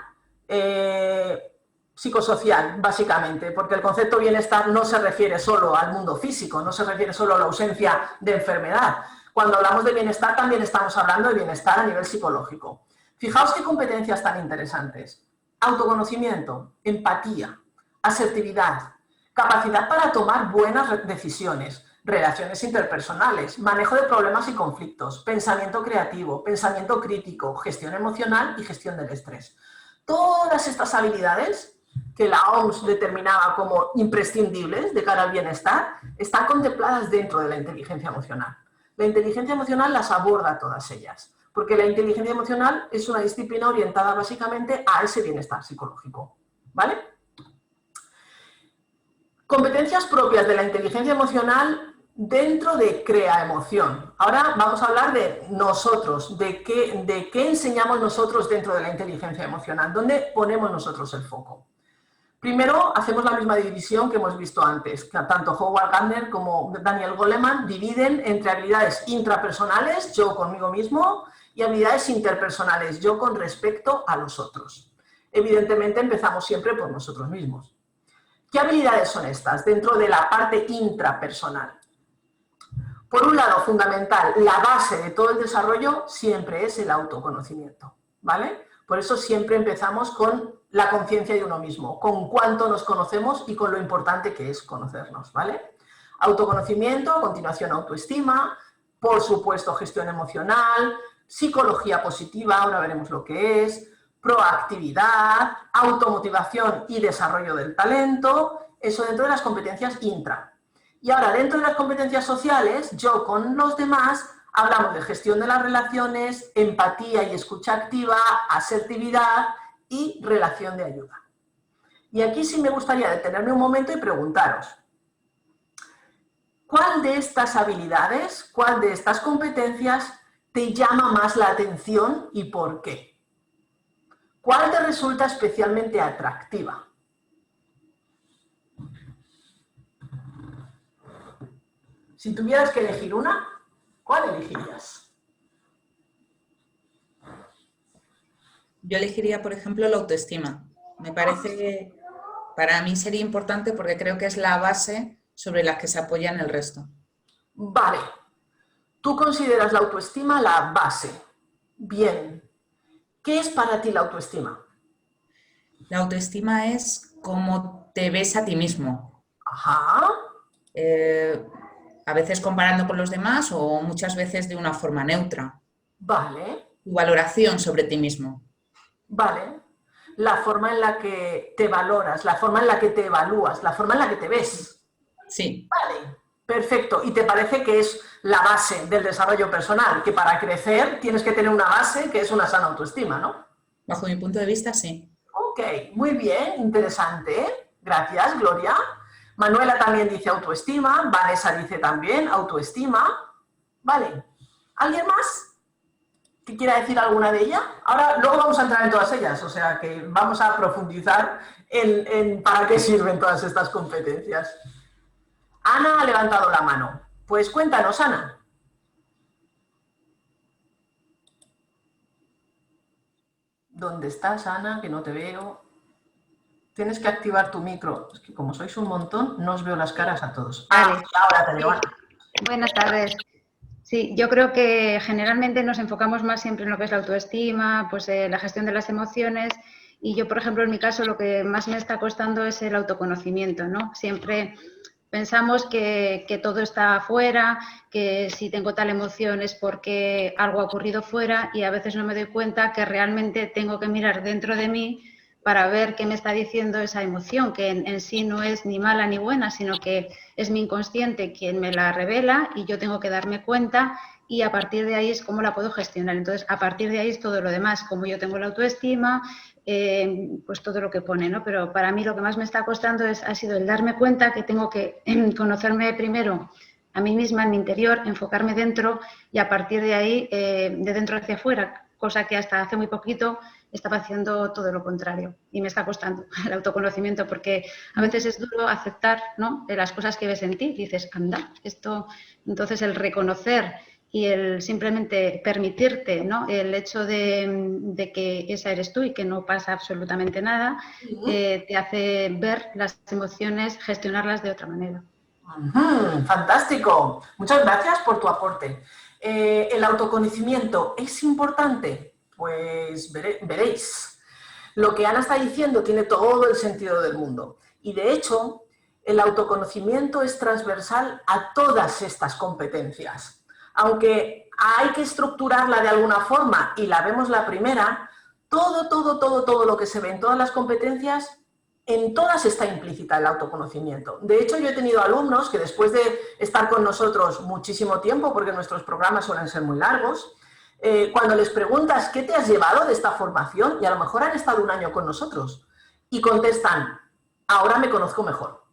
psicosocial, básicamente, porque el concepto bienestar no se refiere solo al mundo físico, no se refiere solo a la ausencia de enfermedad. Cuando hablamos de bienestar también estamos hablando de bienestar a nivel psicológico. Fijaos qué competencias tan interesantes. Autoconocimiento, empatía, asertividad, capacidad para tomar buenas decisiones, relaciones interpersonales, manejo de problemas y conflictos, pensamiento creativo, pensamiento crítico, gestión emocional y gestión del estrés. Todas estas habilidades que la OMS determinaba como imprescindibles de cara al bienestar están contempladas dentro de la inteligencia emocional. La inteligencia emocional las aborda todas ellas, porque la inteligencia emocional es una disciplina orientada básicamente a ese bienestar psicológico, ¿vale? Competencias propias de la inteligencia emocional dentro de Crea Emoción. Ahora vamos a hablar de nosotros, de qué enseñamos nosotros dentro de la inteligencia emocional, dónde ponemos nosotros el foco. Primero, hacemos la misma división que hemos visto antes, que tanto Howard Gardner como Daniel Goleman dividen entre habilidades intrapersonales, yo conmigo mismo, y habilidades interpersonales, yo con respecto a los otros. Evidentemente empezamos siempre por nosotros mismos. ¿Qué habilidades son estas dentro de la parte intrapersonal? Por un lado, fundamental, la base de todo el desarrollo siempre es el autoconocimiento, ¿vale? Por eso siempre empezamos con la conciencia de uno mismo, con cuánto nos conocemos y con lo importante que es conocernos, ¿vale? Autoconocimiento, a continuación autoestima, por supuesto gestión emocional, psicología positiva, ahora veremos lo que es, proactividad, automotivación y desarrollo del talento, eso dentro de las competencias intra. Y ahora dentro de las competencias sociales, yo con los demás, hablamos de gestión de las relaciones, empatía y escucha activa, asertividad y relación de ayuda. Y aquí sí me gustaría detenerme un momento y preguntaros, ¿cuál de estas habilidades, cuál de estas competencias te llama más la atención y por qué? ¿Cuál te resulta especialmente atractiva? Si tuvieras que elegir una, ¿cuál elegirías? Yo elegiría, por ejemplo, la autoestima. Me parece, para mí sería importante porque creo que es la base sobre la que se apoyan el resto. Vale. Tú consideras la autoestima la base. Bien. ¿Qué es para ti la autoestima? La autoestima es cómo te ves a ti mismo. Ajá. A veces comparando con los demás o muchas veces de una forma neutra. Vale. Tu valoración sobre ti mismo. Vale. La forma en la que te valoras, la forma en la que te evalúas, la forma en la que te ves. Sí. Vale. Perfecto. ¿Y te parece que es la base del desarrollo personal? Que para crecer tienes que tener una base que es una sana autoestima, ¿no? Bajo mi punto de vista, sí. Ok, muy bien, interesante. Gracias, Gloria. Manuela también dice autoestima, Vanessa dice también autoestima. Vale. ¿Alguien más que quiera decir alguna de ellas? Ahora, luego vamos a entrar en todas ellas, o sea que vamos a profundizar en para qué sirven todas estas competencias. Ana ha levantado la mano. Pues cuéntanos, Ana. ¿Dónde estás, Ana? Que no te veo. Tienes que activar tu micro. Es que como sois un montón, no os veo las caras a todos. Vale. Ahora te veo, Ana. Buenas tardes. Sí, yo creo que generalmente nos enfocamos más siempre en lo que es la autoestima, pues la gestión de las emociones, y yo, por ejemplo, en mi caso, lo que más me está costando es el autoconocimiento, ¿no? Siempre pensamos que todo está afuera, que si tengo tal emoción es porque algo ha ocurrido fuera, y a veces no me doy cuenta que realmente tengo que mirar dentro de mí para ver qué me está diciendo esa emoción, que en sí no es ni mala ni buena, sino que es mi inconsciente quien me la revela y yo tengo que darme cuenta, y a partir de ahí es cómo la puedo gestionar. Entonces, a partir de ahí es todo lo demás, como yo tengo la autoestima, pues todo lo que pone, ¿no? Pero para mí lo que más me está costando ha sido el darme cuenta que tengo que conocerme primero a mí misma, en mi interior, enfocarme dentro, y a partir de ahí, de dentro hacia afuera, cosa que hasta hace muy poquito estaba haciendo todo lo contrario, y me está costando el autoconocimiento, porque a veces es duro aceptar, ¿no?, de las cosas que ves en ti. Dices, anda, esto. Entonces, el reconocer y el simplemente permitirte, ¿no?, el hecho de que esa eres tú y que no pasa absolutamente nada, te hace ver las emociones, gestionarlas de otra manera. Fantástico. Muchas gracias por tu aporte. ¿El autoconocimiento es importante? Pues veréis. Lo que Ana está diciendo tiene todo el sentido del mundo. Y de hecho, el autoconocimiento es transversal a todas estas competencias. Aunque hay que estructurarla de alguna forma y la vemos la primera, todo lo que se ve en todas las competencias, en todas está implícita el autoconocimiento. De hecho, yo he tenido alumnos que después de estar con nosotros muchísimo tiempo, porque nuestros programas suelen ser muy largos, cuando les preguntas ¿qué te has llevado de esta formación? Y a lo mejor han estado un año con nosotros y contestan, ahora me conozco mejor.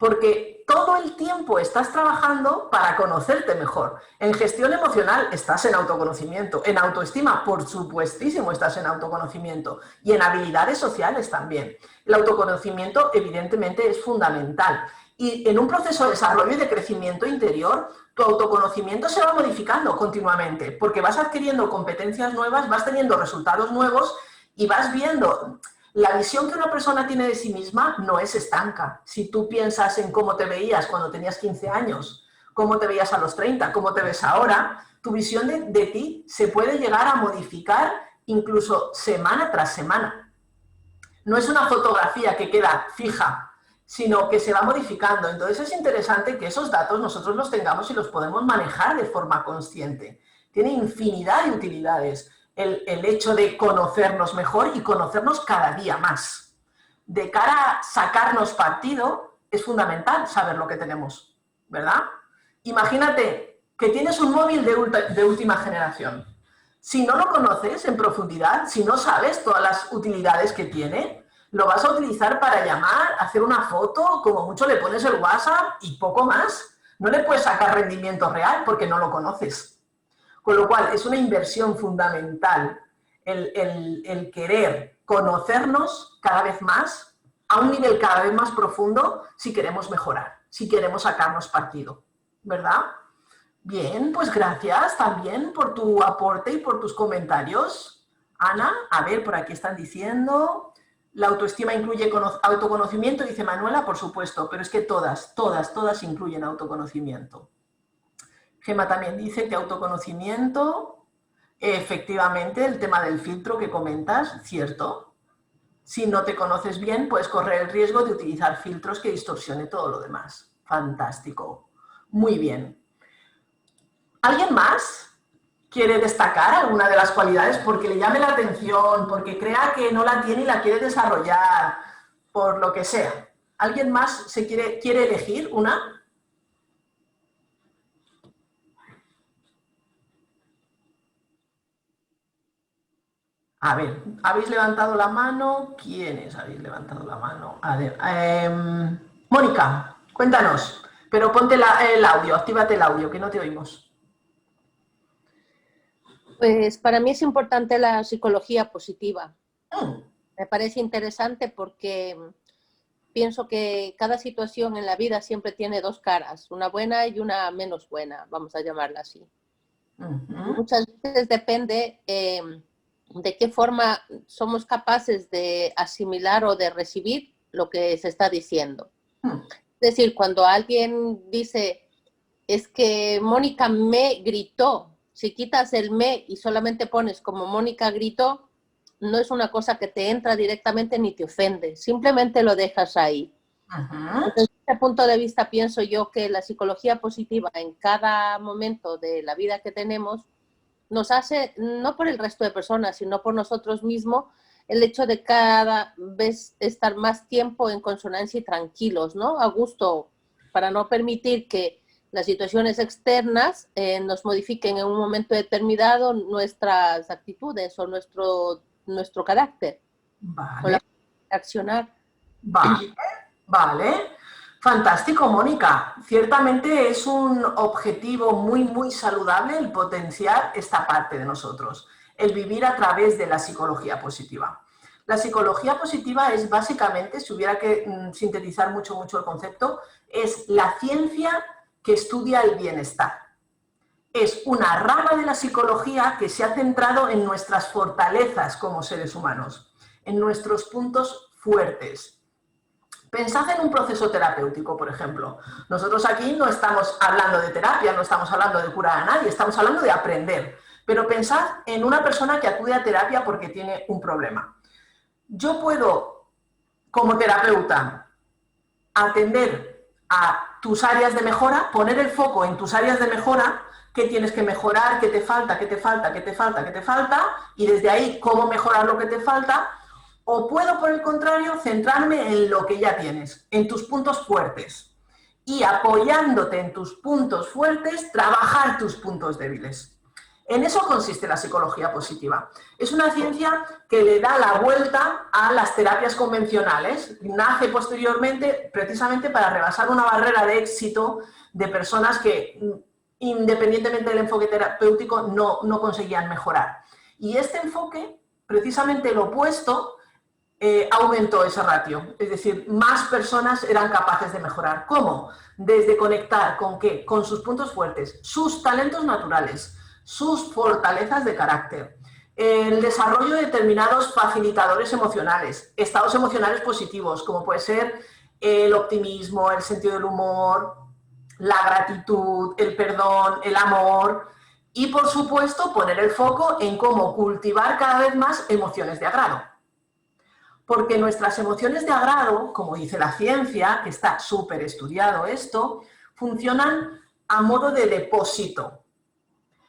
porque todo el tiempo estás trabajando para conocerte mejor. En gestión emocional estás en autoconocimiento, en autoestima, por supuestísimo, estás en autoconocimiento, y en habilidades sociales también. El autoconocimiento, evidentemente, es fundamental. Y en un proceso de desarrollo y de crecimiento interior, tu autoconocimiento se va modificando continuamente, porque vas adquiriendo competencias nuevas, vas teniendo resultados nuevos y vas viendo. La visión que una persona tiene de sí misma no es estanca. Si tú piensas en cómo te veías cuando tenías 15 años, cómo te veías a los 30, cómo te ves ahora, tu visión de ti se puede llegar a modificar incluso semana tras semana. No es una fotografía que queda fija, sino que se va modificando. Entonces es interesante que esos datos nosotros los tengamos y los podemos manejar de forma consciente. Tiene infinidad de utilidades. El hecho de conocernos mejor y conocernos cada día más. De cara a sacarnos partido, es fundamental saber lo que tenemos, ¿verdad? Imagínate que tienes un móvil de última generación. Si no lo conoces en profundidad, si no sabes todas las utilidades que tiene, lo vas a utilizar para llamar, hacer una foto, como mucho le pones el WhatsApp y poco más. No le puedes sacar rendimiento real porque no lo conoces. Con lo cual, es una inversión fundamental el querer conocernos cada vez más, a un nivel cada vez más profundo, si queremos mejorar, si queremos sacarnos partido, ¿verdad? Bien, pues gracias también por tu aporte y por tus comentarios. Ana, a ver, por aquí están diciendo, la autoestima incluye autoconocimiento, dice Manuela, por supuesto, pero es que todas incluyen autoconocimiento. Gema también dice que autoconocimiento, efectivamente, el tema del filtro que comentas, cierto. Si no te conoces bien, puedes correr el riesgo de utilizar filtros que distorsionen todo lo demás. Fantástico. Muy bien. ¿Alguien más quiere destacar alguna de las cualidades porque le llame la atención, porque crea que no la tiene y la quiere desarrollar, por lo que sea? ¿Alguien más quiere elegir una? A ver, ¿habéis levantado la mano? ¿Quiénes habéis levantado la mano? A ver, Mónica, cuéntanos, pero ponte el audio, actívate el audio, que no te oímos. Pues para mí es importante la psicología positiva. Me parece interesante porque pienso que cada situación en la vida siempre tiene dos caras, una buena y una menos buena, vamos a llamarla así. Muchas veces depende de qué forma somos capaces de asimilar o de recibir lo que se está diciendo. Es decir, cuando alguien dice, es que Mónica me gritó, si quitas el me y solamente pones como Mónica gritó, no es una cosa que te entra directamente ni te ofende, simplemente lo dejas ahí. Desde este punto de vista pienso yo que la psicología positiva en cada momento de la vida que tenemos nos hace, no por el resto de personas, sino por nosotros mismos, el hecho de cada vez estar más tiempo en consonancia y tranquilos, ¿no? A gusto, para no permitir que las situaciones externas nos modifiquen en un momento determinado nuestras actitudes o nuestro carácter. Vale. O la forma de accionar. Vale, vale. Fantástico, Mónica. Ciertamente es un objetivo muy saludable el potenciar esta parte de nosotros, el vivir a través de la psicología positiva. La psicología positiva es básicamente, si hubiera que sintetizar mucho el concepto, es la ciencia que estudia el bienestar. Es una rama de la psicología que se ha centrado en nuestras fortalezas como seres humanos, en nuestros puntos fuertes. Pensad en un proceso terapéutico, por ejemplo. Nosotros aquí no estamos hablando de terapia, no estamos hablando de curar a nadie, estamos hablando de aprender. Pero pensad en una persona que acude a terapia porque tiene un problema. Yo puedo, como terapeuta, atender a tus áreas de mejora, poner el foco en tus áreas de mejora, qué tienes que mejorar, qué te falta, y desde ahí cómo mejorar lo que te falta. O puedo, por el contrario, centrarme en lo que ya tienes, en tus puntos fuertes. Y apoyándote en tus puntos fuertes, trabajar tus puntos débiles. En eso consiste la psicología positiva. Es una ciencia que le da la vuelta a las terapias convencionales. Nace posteriormente precisamente para rebasar una barrera de éxito de personas que, independientemente del enfoque terapéutico, no conseguían mejorar. Y este enfoque, precisamente lo opuesto, aumentó ese ratio. Es decir, más personas eran capaces de mejorar. ¿Cómo? Desde conectar ¿con qué? Con sus puntos fuertes, sus talentos naturales, sus fortalezas de carácter, el desarrollo de determinados facilitadores emocionales, estados emocionales positivos, como puede ser el optimismo, el sentido del humor, la gratitud, el perdón, el amor y, por supuesto, poner el foco en cómo cultivar cada vez más emociones de agrado. Porque nuestras emociones de agrado, como dice la ciencia, que está súper estudiado esto, funcionan a modo de depósito.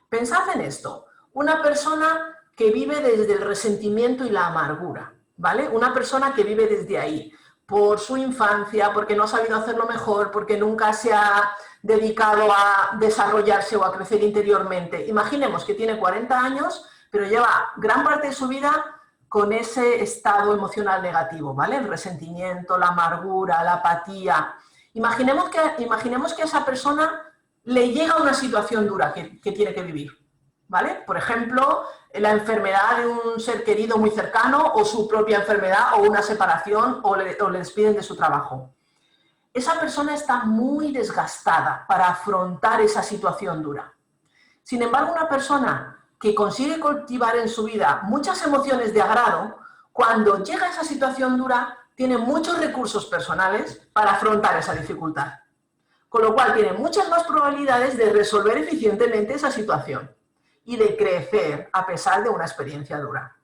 Pensad en esto, una persona que vive desde el resentimiento y la amargura, ¿vale? Una persona que vive desde ahí, por su infancia, porque no ha sabido hacerlo mejor, porque nunca se ha dedicado a desarrollarse o a crecer interiormente. Imaginemos que tiene 40 años, pero lleva gran parte de su vida con ese estado emocional negativo, ¿vale? El resentimiento, la amargura, la apatía. Imaginemos que a esa persona le llega una situación dura que tiene que vivir, ¿vale? Por ejemplo, la enfermedad de un ser querido muy cercano o su propia enfermedad o una separación o le despiden de su trabajo. Esa persona está muy desgastada para afrontar esa situación dura. Sin embargo, una persona que consigue cultivar en su vida muchas emociones de agrado, cuando llega a esa situación dura, tiene muchos recursos personales para afrontar esa dificultad. Con lo cual tiene muchas más probabilidades de resolver eficientemente esa situación y de crecer a pesar de una experiencia dura.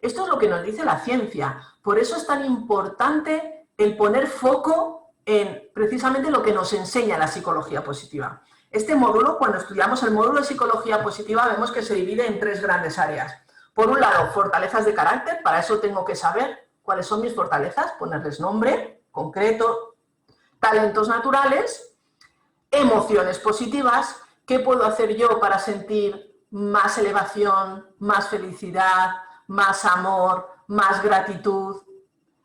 Esto es lo que nos dice la ciencia. Por eso es tan importante el poner foco en precisamente lo que nos enseña la psicología positiva. Este módulo, cuando estudiamos el módulo de psicología positiva, vemos que se divide en 3 grandes áreas. Por un lado, fortalezas de carácter. Para eso tengo que saber cuáles son mis fortalezas, ponerles nombre concreto, talentos naturales, emociones positivas. ¿Qué puedo hacer yo para sentir más elevación, más felicidad, más amor, más gratitud?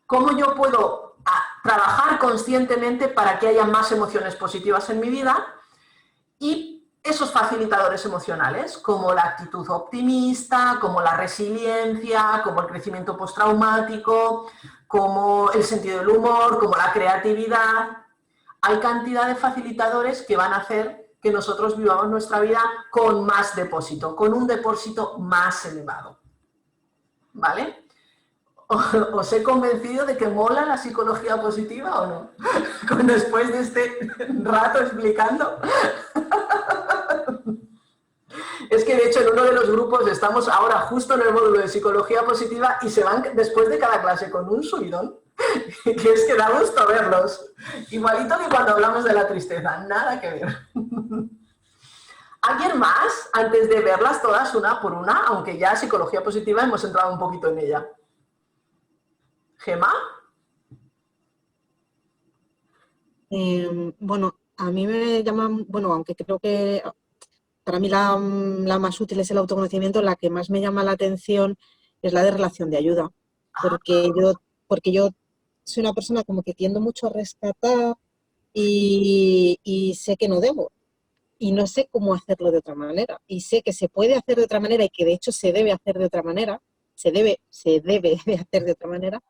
¿Cómo yo puedo trabajar conscientemente para que haya más emociones positivas en mi vida? Y esos facilitadores emocionales, como la actitud optimista, como la resiliencia, como el crecimiento postraumático, como el sentido del humor, como la creatividad. Hay cantidad de facilitadores que van a hacer que nosotros vivamos nuestra vida con más depósito, con un depósito más elevado. ¿Vale? ¿Os he convencido de que mola la psicología positiva o no? Después de este rato explicando. Es que de hecho en uno de los grupos estamos ahora justo en el módulo de psicología positiva y se van después de cada clase con un subidón, que es que da gusto verlos. Igualito que cuando hablamos de la tristeza, nada que ver. ¿Alguien más? Antes de verlas todas una por una, aunque ya psicología positiva hemos entrado un poquito en ella. ¿Gemma? Bueno, a mí me llaman, bueno, aunque creo que para mí la más útil es el autoconocimiento, la que más me llama la atención es la de relación de ayuda, porque yo soy una persona como que tiendo mucho a rescatar y sé que no debo, y no sé cómo hacerlo de otra manera, y sé que se puede hacer de otra manera y que de hecho se debe hacer de otra manera, se debe de hacer de otra manera,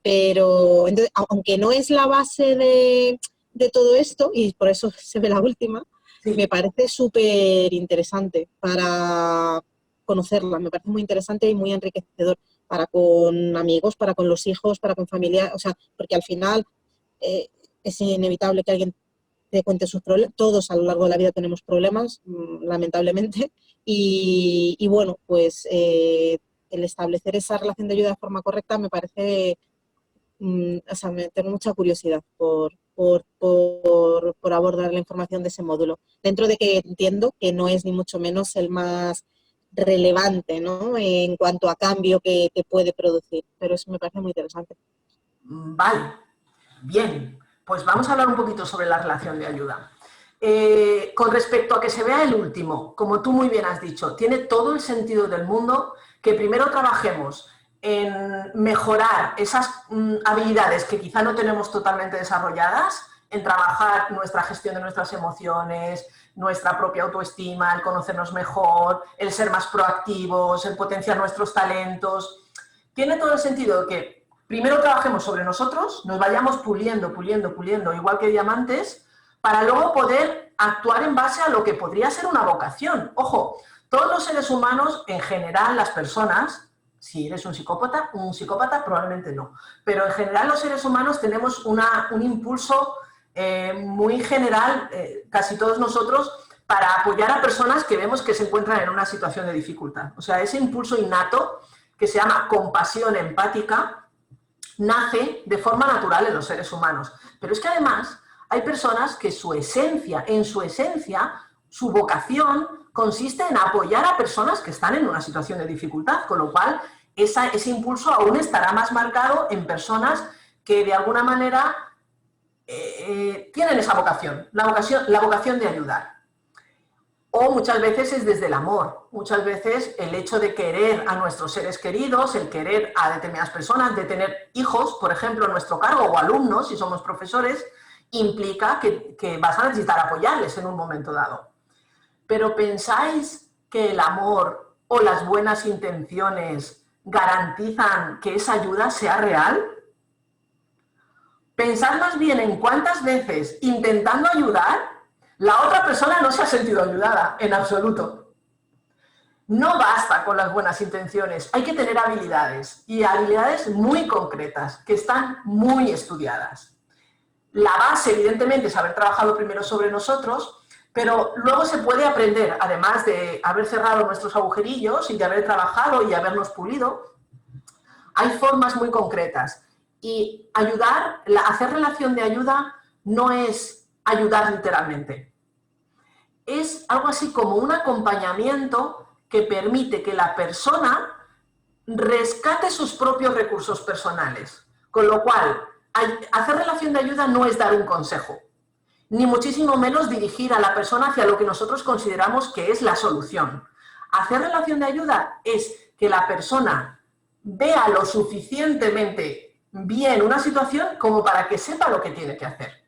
pero entonces, aunque no es la base de todo esto, y por eso se ve la última, sí, me parece súper interesante para conocerla, me parece muy interesante y muy enriquecedor para con amigos, para con los hijos, para con familia, o sea, porque al final es inevitable que alguien te cuente sus problemas, todos a lo largo de la vida tenemos problemas, lamentablemente, y bueno, pues el establecer esa relación de ayuda de forma correcta me parece, o sea, tengo mucha curiosidad por abordar la información de ese módulo, dentro de que entiendo que no es ni mucho menos el más relevante, ¿no?, en cuanto a cambio que te puede producir, pero eso me parece muy interesante. Vale, bien, pues vamos a hablar un poquito sobre la relación de ayuda. Con respecto a que se vea el último, como tú muy bien has dicho, tiene todo el sentido del mundo que primero trabajemos en mejorar esas habilidades que quizá no tenemos totalmente desarrolladas, en trabajar nuestra gestión de nuestras emociones, nuestra propia autoestima, el conocernos mejor, el ser más proactivos, el potenciar nuestros talentos. Tiene todo el sentido de que primero trabajemos sobre nosotros, nos vayamos puliendo, igual que diamantes, para luego poder actuar en base a lo que podría ser una vocación. Ojo, todos los seres humanos, en general, las personas, si eres un psicópata probablemente no, pero en general los seres humanos tenemos un impulso muy general, casi todos nosotros, para apoyar a personas que vemos que se encuentran en una situación de dificultad. O sea, ese impulso innato, que se llama compasión empática, nace de forma natural en los seres humanos. Pero es que además hay personas que en su esencia, su vocación consiste en apoyar a personas que están en una situación de dificultad, con lo cual ese impulso aún estará más marcado en personas que de alguna manera tienen esa vocación, la vocación de ayudar. O muchas veces es desde el amor, muchas veces el hecho de querer a nuestros seres queridos, el querer a determinadas personas, de tener hijos, por ejemplo, a nuestro cargo, o alumnos, si somos profesores, implica que vas a necesitar apoyarles en un momento dado. Pero ¿pensáis que el amor o las buenas intenciones garantizan que esa ayuda sea real? Pensad más bien en cuántas veces, intentando ayudar, la otra persona no se ha sentido ayudada, en absoluto. No basta con las buenas intenciones, hay que tener habilidades, y habilidades muy concretas, que están muy estudiadas. La base, evidentemente, es haber trabajado primero sobre nosotros, pero luego se puede aprender, además de haber cerrado nuestros agujerillos y de haber trabajado y habernos pulido, hay formas muy concretas. Y hacer relación de ayuda no es ayudar literalmente. Es algo así como un acompañamiento que permite que la persona rescate sus propios recursos personales. Con lo cual, hacer relación de ayuda no es dar un consejo, ni muchísimo menos dirigir a la persona hacia lo que nosotros consideramos que es la solución. Hacer relación de ayuda es que la persona vea lo suficientemente bien una situación como para que sepa lo que tiene que hacer.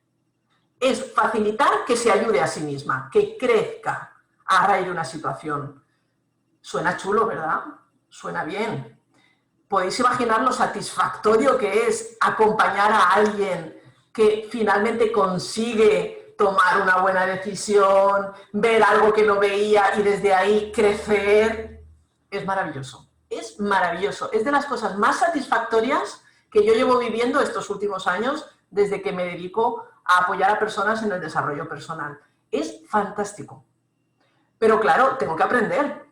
Es facilitar que se ayude a sí misma, que crezca a raíz de una situación. Suena chulo, ¿verdad? Suena bien. Podéis imaginar lo satisfactorio que es acompañar a alguien que finalmente consigue tomar una buena decisión, ver algo que no veía y desde ahí crecer. Es maravilloso. Es maravilloso. Es de las cosas más satisfactorias que yo llevo viviendo estos últimos años desde que me dedico a apoyar a personas en el desarrollo personal. Es fantástico. Pero claro, tengo que aprender.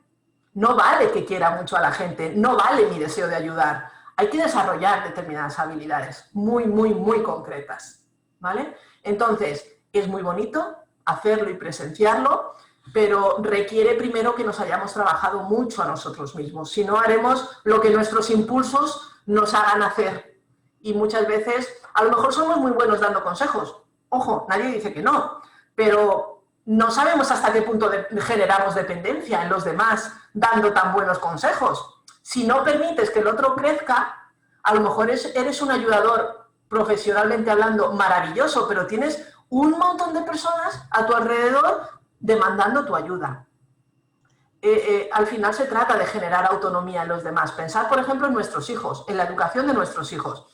No vale que quiera mucho a la gente, no vale mi deseo de ayudar. Hay que desarrollar determinadas habilidades muy, muy, muy concretas, ¿vale? Entonces, es muy bonito hacerlo y presenciarlo, pero requiere primero que nos hayamos trabajado mucho a nosotros mismos. Si no, haremos lo que nuestros impulsos nos hagan hacer. Y muchas veces, a lo mejor somos muy buenos dando consejos. Ojo, nadie dice que no, pero no sabemos hasta qué punto generamos dependencia en los demás dando tan buenos consejos. Si no permites que el otro crezca, a lo mejor eres un ayudador profesionalmente hablando maravilloso, pero tienes un montón de personas a tu alrededor demandando tu ayuda. Al final se trata de generar autonomía en los demás. Pensad, por ejemplo, en nuestros hijos, en la educación de nuestros hijos.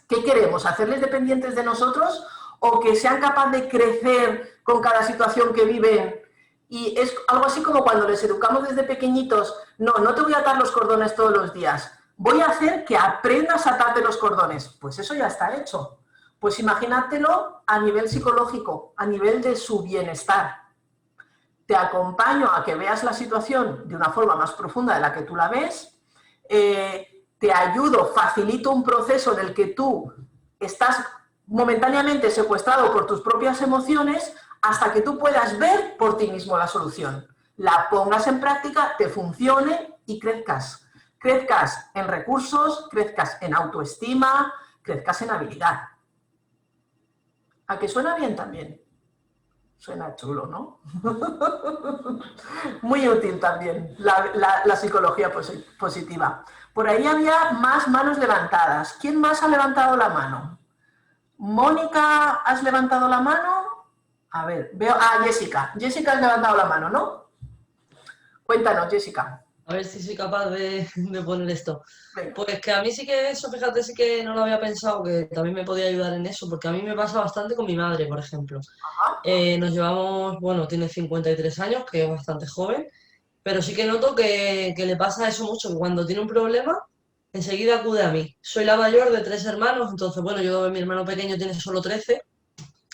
¿Qué queremos? ¿Hacerles dependientes de nosotros o que sean capaces de crecer con cada situación que viven? Y es algo así como cuando les educamos desde pequeñitos. No te voy a atar los cordones todos los días. Voy a hacer que aprendas a atarte los cordones. Pues eso ya está hecho. Pues imagínatelo a nivel psicológico, a nivel de su bienestar. Te acompaño a que veas la situación de una forma más profunda de la que tú la ves. Te ayudo, facilito un proceso en el que tú estás momentáneamente secuestrado por tus propias emociones hasta que tú puedas ver por ti mismo la solución. La pongas en práctica, te funcione y crezcas. Crezcas en recursos, crezcas en autoestima, crezcas en habilidad. ¿A que suena bien también? Suena chulo, ¿no? Muy útil también la psicología positiva. Por ahí había más manos levantadas. ¿Quién más ha levantado la mano? Mónica, ¿has levantado la mano? A ver, veo... Ah, Jessica. Jessica, has levantado la mano, ¿no? Cuéntanos, Jessica. A ver si soy capaz de poner esto. Venga. Pues que a mí sí que eso, fíjate, sí que no lo había pensado, que también me podía ayudar en eso, porque a mí me pasa bastante con mi madre, por ejemplo. Ajá. Nos llevamos, bueno, tiene 53 años, que es bastante joven, pero sí que noto que le pasa eso mucho, que cuando tiene un problema, enseguida acude a mí. Soy la mayor de 3 hermanos, entonces, bueno, mi hermano pequeño tiene solo 13,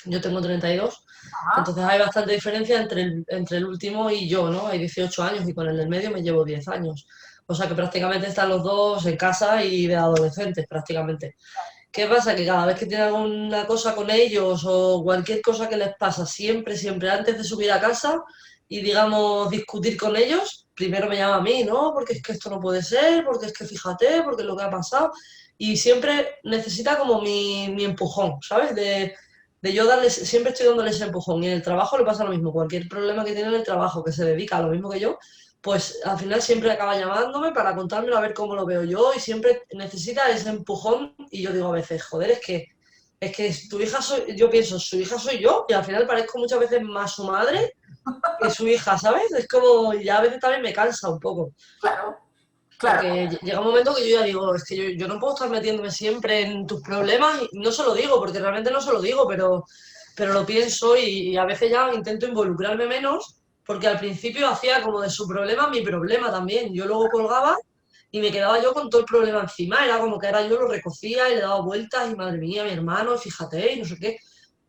yo tengo 32. Ajá. Entonces hay bastante diferencia entre el último y yo, ¿no? Hay 18 años y con el del medio me llevo 10 años. O sea que prácticamente están los dos en casa y de adolescentes prácticamente. ¿Qué pasa? Que cada vez que tienen alguna cosa con ellos o cualquier cosa que les pasa, siempre antes de subir a casa y digamos discutir con ellos, primero me llama a mí, ¿no? Porque es que esto no puede ser, porque es que fíjate, porque es lo que ha pasado. Y siempre necesita como mi empujón, ¿sabes? De yo darles, siempre estoy dándoles ese empujón. Y en el trabajo le pasa lo mismo. Cualquier problema que tiene en el trabajo, que se dedica a lo mismo que yo, pues al final siempre acaba llamándome para contármelo a ver cómo lo veo yo y siempre necesita ese empujón. Y yo digo a veces, joder, es que tu hija yo pienso, su hija soy yo y al final parezco muchas veces más su madre que su hija, ¿sabes? Es como, ya a veces también me cansa un poco. Claro, claro. Porque llega un momento que yo ya digo, es que yo no puedo estar metiéndome siempre en tus problemas y no se lo digo, porque realmente no se lo digo, pero lo pienso y a veces ya intento involucrarme menos, porque al principio hacía como de su problema mi problema también. Yo luego colgaba y me quedaba yo con todo el problema encima, era como que ahora yo lo recogía y le daba vueltas y madre mía, mi hermano, fíjate, y no sé qué.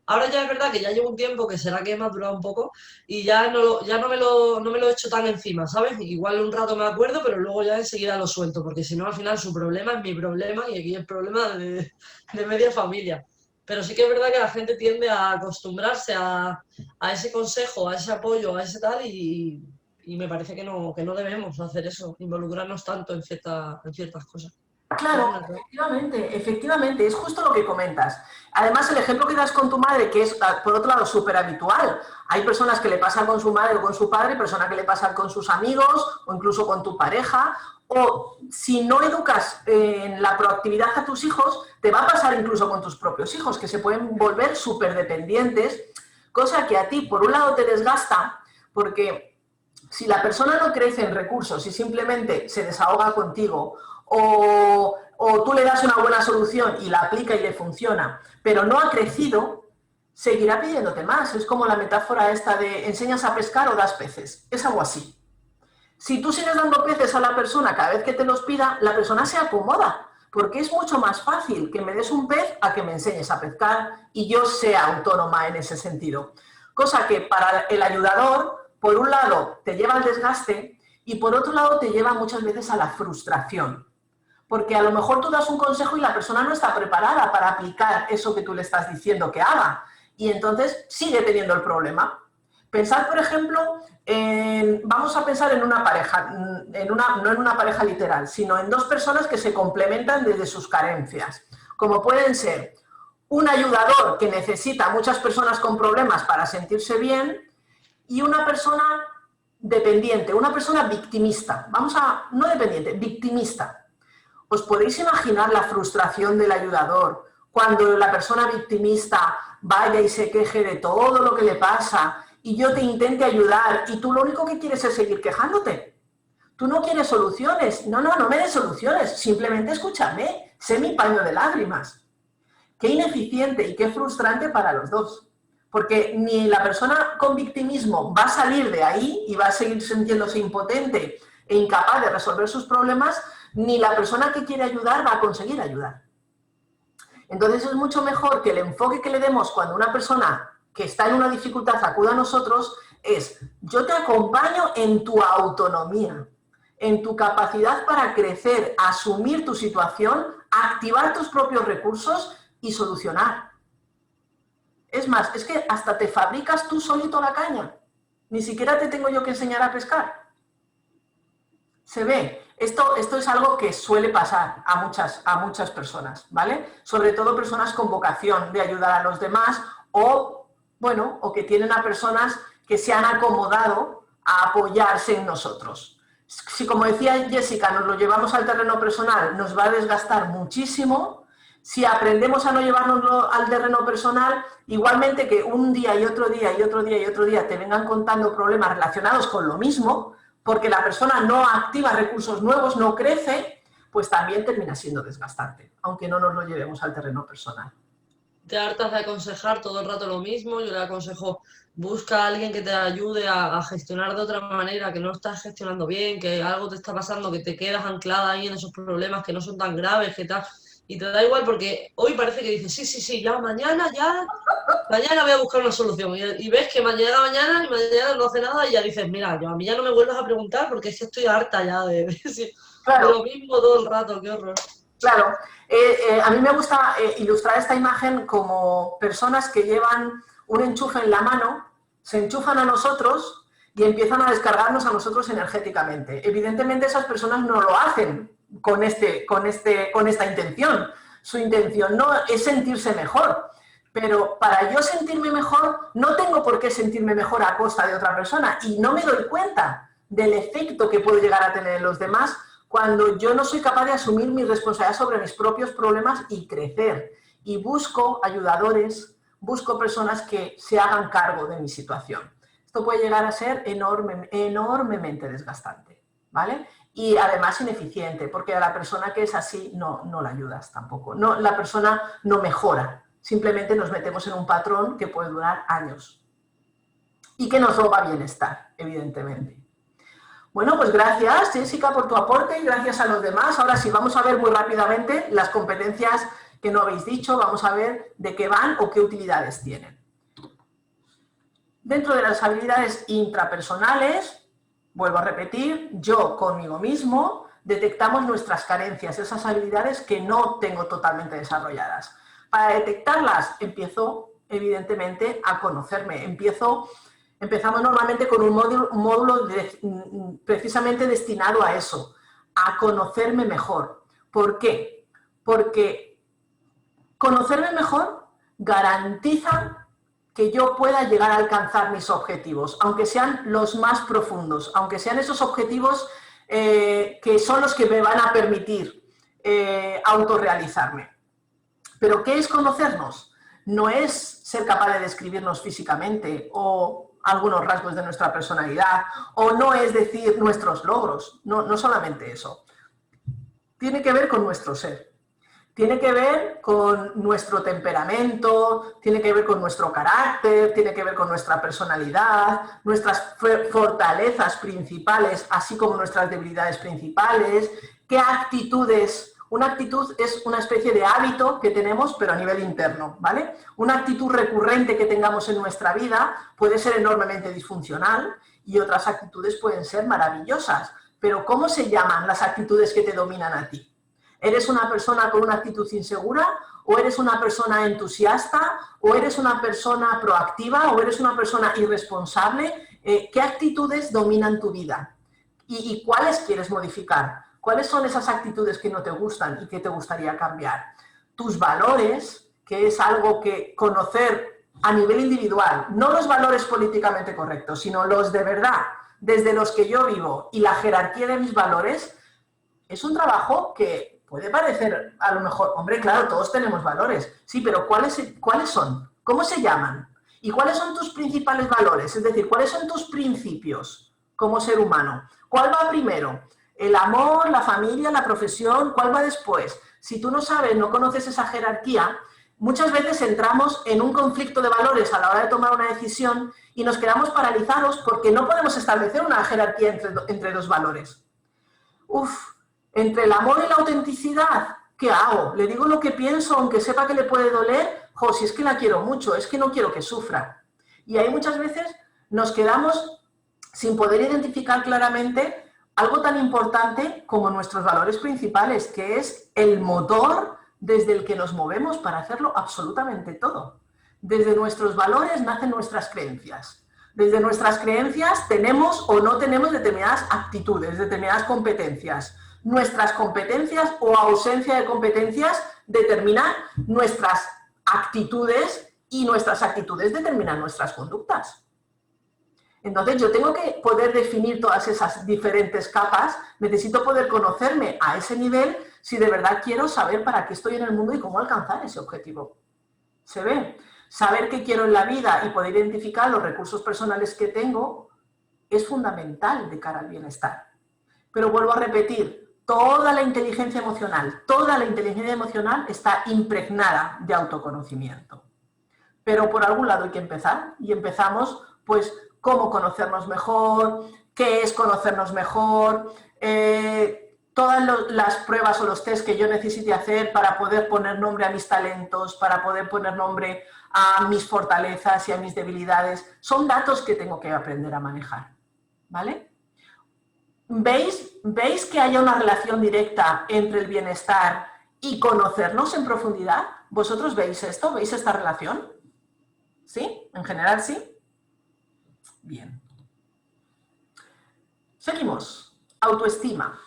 Ahora ya es verdad que ya llevo un tiempo que será que he madurado un poco y ya no me lo echo tan encima, ¿sabes? Igual un rato me acuerdo, pero luego ya enseguida lo suelto, porque si no al final su problema es mi problema y aquí es el problema de media familia. Pero sí que es verdad que la gente tiende a acostumbrarse a ese consejo, a ese apoyo, a ese tal y me parece que no debemos hacer eso, involucrarnos tanto en ciertas cosas. Claro, efectivamente, es justo lo que comentas. Además, el ejemplo que das con tu madre, que es, por otro lado, súper habitual. Hay personas que le pasan con su madre o con su padre, personas que le pasan con sus amigos o incluso con tu pareja. O si no educas en la proactividad a tus hijos, te va a pasar incluso con tus propios hijos, que se pueden volver súper dependientes, cosa que a ti, por un lado, te desgasta, porque si la persona no crece en recursos y simplemente se desahoga contigo, o tú le das una buena solución y la aplica y le funciona, pero no ha crecido, seguirá pidiéndote más. Es como la metáfora esta de enseñas a pescar o das peces. Es algo así. Si tú sigues dando peces a la persona cada vez que te los pida, la persona se acomoda, porque es mucho más fácil que me des un pez a que me enseñes a pescar y yo sea autónoma en ese sentido. Cosa que para el ayudador, por un lado, te lleva al desgaste y por otro lado te lleva muchas veces a la frustración. Porque a lo mejor tú das un consejo y la persona no está preparada para aplicar eso que tú le estás diciendo que haga. Y entonces sigue teniendo el problema. Pensad, por ejemplo, vamos a pensar en una pareja, no en una pareja literal, sino en dos personas que se complementan desde sus carencias. Como pueden ser un ayudador que necesita a muchas personas con problemas para sentirse bien y una persona dependiente, una persona victimista. No dependiente, victimista. ¿Os podéis imaginar la frustración del ayudador cuando la persona victimista vaya y se queje de todo lo que le pasa y yo te intente ayudar y tú lo único que quieres es seguir quejándote? Tú no quieres soluciones. No me des soluciones, simplemente escúchame, sé mi paño de lágrimas. Qué ineficiente y qué frustrante para los dos. Porque ni la persona con victimismo va a salir de ahí y va a seguir sintiéndose impotente e incapaz de resolver sus problemas, ni la persona que quiere ayudar va a conseguir ayudar. Entonces es mucho mejor que el enfoque que le demos cuando una persona que está en una dificultad acuda a nosotros es: yo te acompaño en tu autonomía, en tu capacidad para crecer, asumir tu situación, activar tus propios recursos y solucionar. Es más, es que hasta te fabricas tú solito la caña. Ni siquiera te tengo yo que enseñar a pescar. Se ve. Esto es algo que suele pasar a muchas personas, ¿vale? Sobre todo personas con vocación de ayudar a los demás o bueno, o que tienen a personas que se han acomodado a apoyarse en nosotros. Si, como decía Jessica, nos lo llevamos al terreno personal, nos va a desgastar muchísimo. Si aprendemos a no llevárnoslo al terreno personal, igualmente que un día y otro día y otro día y otro día te vengan contando problemas relacionados con lo mismo, porque la persona no activa recursos nuevos, no crece, pues también termina siendo desgastante, aunque no nos lo llevemos al terreno personal. Te hartas de aconsejar todo el rato lo mismo. Yo le aconsejo, busca a alguien que te ayude a gestionar de otra manera, que no estás gestionando bien, que algo te está pasando, que te quedas anclada ahí en esos problemas que no son tan graves, que tal, y te da igual porque hoy parece que dices, sí, ya mañana voy a buscar una solución, y ves que mañana no hace nada y ya dices, mira, a mí ya no me vuelvas a preguntar porque es que estoy harta ya de lo mismo todo el rato, qué horror. Claro, a mí me gusta ilustrar esta imagen como personas que llevan un enchufe en la mano, se enchufan a nosotros y empiezan a descargarnos a nosotros energéticamente. Evidentemente esas personas no lo hacen con esta intención. Su intención no es sentirse mejor, pero para yo sentirme mejor no tengo por qué sentirme mejor a costa de otra persona y no me doy cuenta del efecto que puedo llegar a tener en los demás cuando yo no soy capaz de asumir mi responsabilidad sobre mis propios problemas y crecer. Y busco ayudadores, busco personas que se hagan cargo de mi situación. Esto puede llegar a ser enormemente desgastante, ¿vale? Y además ineficiente, porque a la persona que es así no la ayudas tampoco. No, la persona no mejora, simplemente nos metemos en un patrón que puede durar años y que nos roba bienestar, evidentemente. Bueno, pues gracias, Jessica, por tu aporte y gracias a los demás. Ahora sí, vamos a ver muy rápidamente las competencias que no habéis dicho, vamos a ver de qué van o qué utilidades tienen. Dentro de las habilidades intrapersonales, vuelvo a repetir, yo conmigo mismo detectamos nuestras carencias, esas habilidades que no tengo totalmente desarrolladas. Para detectarlas empiezo, evidentemente, a conocerme, Empezamos normalmente con un módulo precisamente destinado a eso, a conocerme mejor. ¿Por qué? Porque conocerme mejor garantiza que yo pueda llegar a alcanzar mis objetivos, aunque sean los más profundos, aunque sean esos objetivos que son los que me van a permitir autorrealizarme. ¿Pero qué es conocernos? No es ser capaz de describirnos físicamente o algunos rasgos de nuestra personalidad, o no es decir nuestros logros, no solamente eso. Tiene que ver con nuestro ser, tiene que ver con nuestro temperamento, tiene que ver con nuestro carácter, tiene que ver con nuestra personalidad, nuestras fortalezas principales, así como nuestras debilidades principales, qué actitudes. Una actitud es una especie de hábito que tenemos, pero a nivel interno, ¿vale? Una actitud recurrente que tengamos en nuestra vida puede ser enormemente disfuncional y otras actitudes pueden ser maravillosas. Pero ¿cómo se llaman las actitudes que te dominan a ti? ¿Eres una persona con una actitud insegura? ¿O eres una persona entusiasta? ¿O eres una persona proactiva? ¿O eres una persona irresponsable? ¿Qué actitudes dominan tu vida? ¿Y cuáles quieres modificar? ¿Cuáles son esas actitudes que no te gustan y que te gustaría cambiar? Tus valores, que es algo que conocer a nivel individual, no los valores políticamente correctos, sino los de verdad, desde los que yo vivo y la jerarquía de mis valores, es un trabajo que puede parecer, a lo mejor, hombre, claro, todos tenemos valores, sí, pero ¿cuáles son? ¿Cómo se llaman? ¿Y cuáles son tus principales valores? Es decir, ¿cuáles son tus principios como ser humano? ¿Cuál va primero? ¿El amor, la familia, la profesión? ¿Cuál va después? Si tú no sabes, no conoces esa jerarquía, muchas veces entramos en un conflicto de valores a la hora de tomar una decisión y nos quedamos paralizados porque no podemos establecer una jerarquía entre dos valores. Entre el amor y la autenticidad, ¿qué hago? ¿Le digo lo que pienso aunque sepa que le puede doler? Si es que la quiero mucho, es que no quiero que sufra. Y ahí muchas veces nos quedamos sin poder identificar claramente algo tan importante como nuestros valores principales, que es el motor desde el que nos movemos para hacerlo absolutamente todo. Desde nuestros valores nacen nuestras creencias. Desde nuestras creencias tenemos o no tenemos determinadas actitudes, determinadas competencias. Nuestras competencias o ausencia de competencias determinan nuestras actitudes y nuestras actitudes determinan nuestras conductas. Entonces yo tengo que poder definir todas esas diferentes capas, necesito poder conocerme a ese nivel si de verdad quiero saber para qué estoy en el mundo y cómo alcanzar ese objetivo. ¿Se ve? Saber qué quiero en la vida y poder identificar los recursos personales que tengo es fundamental de cara al bienestar. Pero vuelvo a repetir, toda la inteligencia emocional está impregnada de autoconocimiento. Pero por algún lado hay que empezar y empezamos pues cómo conocernos mejor, qué es conocernos mejor, todas las pruebas o los test que yo necesite hacer para poder poner nombre a mis talentos, para poder poner nombre a mis fortalezas y a mis debilidades, son datos que tengo que aprender a manejar, ¿vale? ¿Veis que haya una relación directa entre el bienestar y conocernos en profundidad? ¿Vosotros veis esto? ¿Veis esta relación? ¿Sí? ¿En general sí? Bien. Seguimos. Autoestima.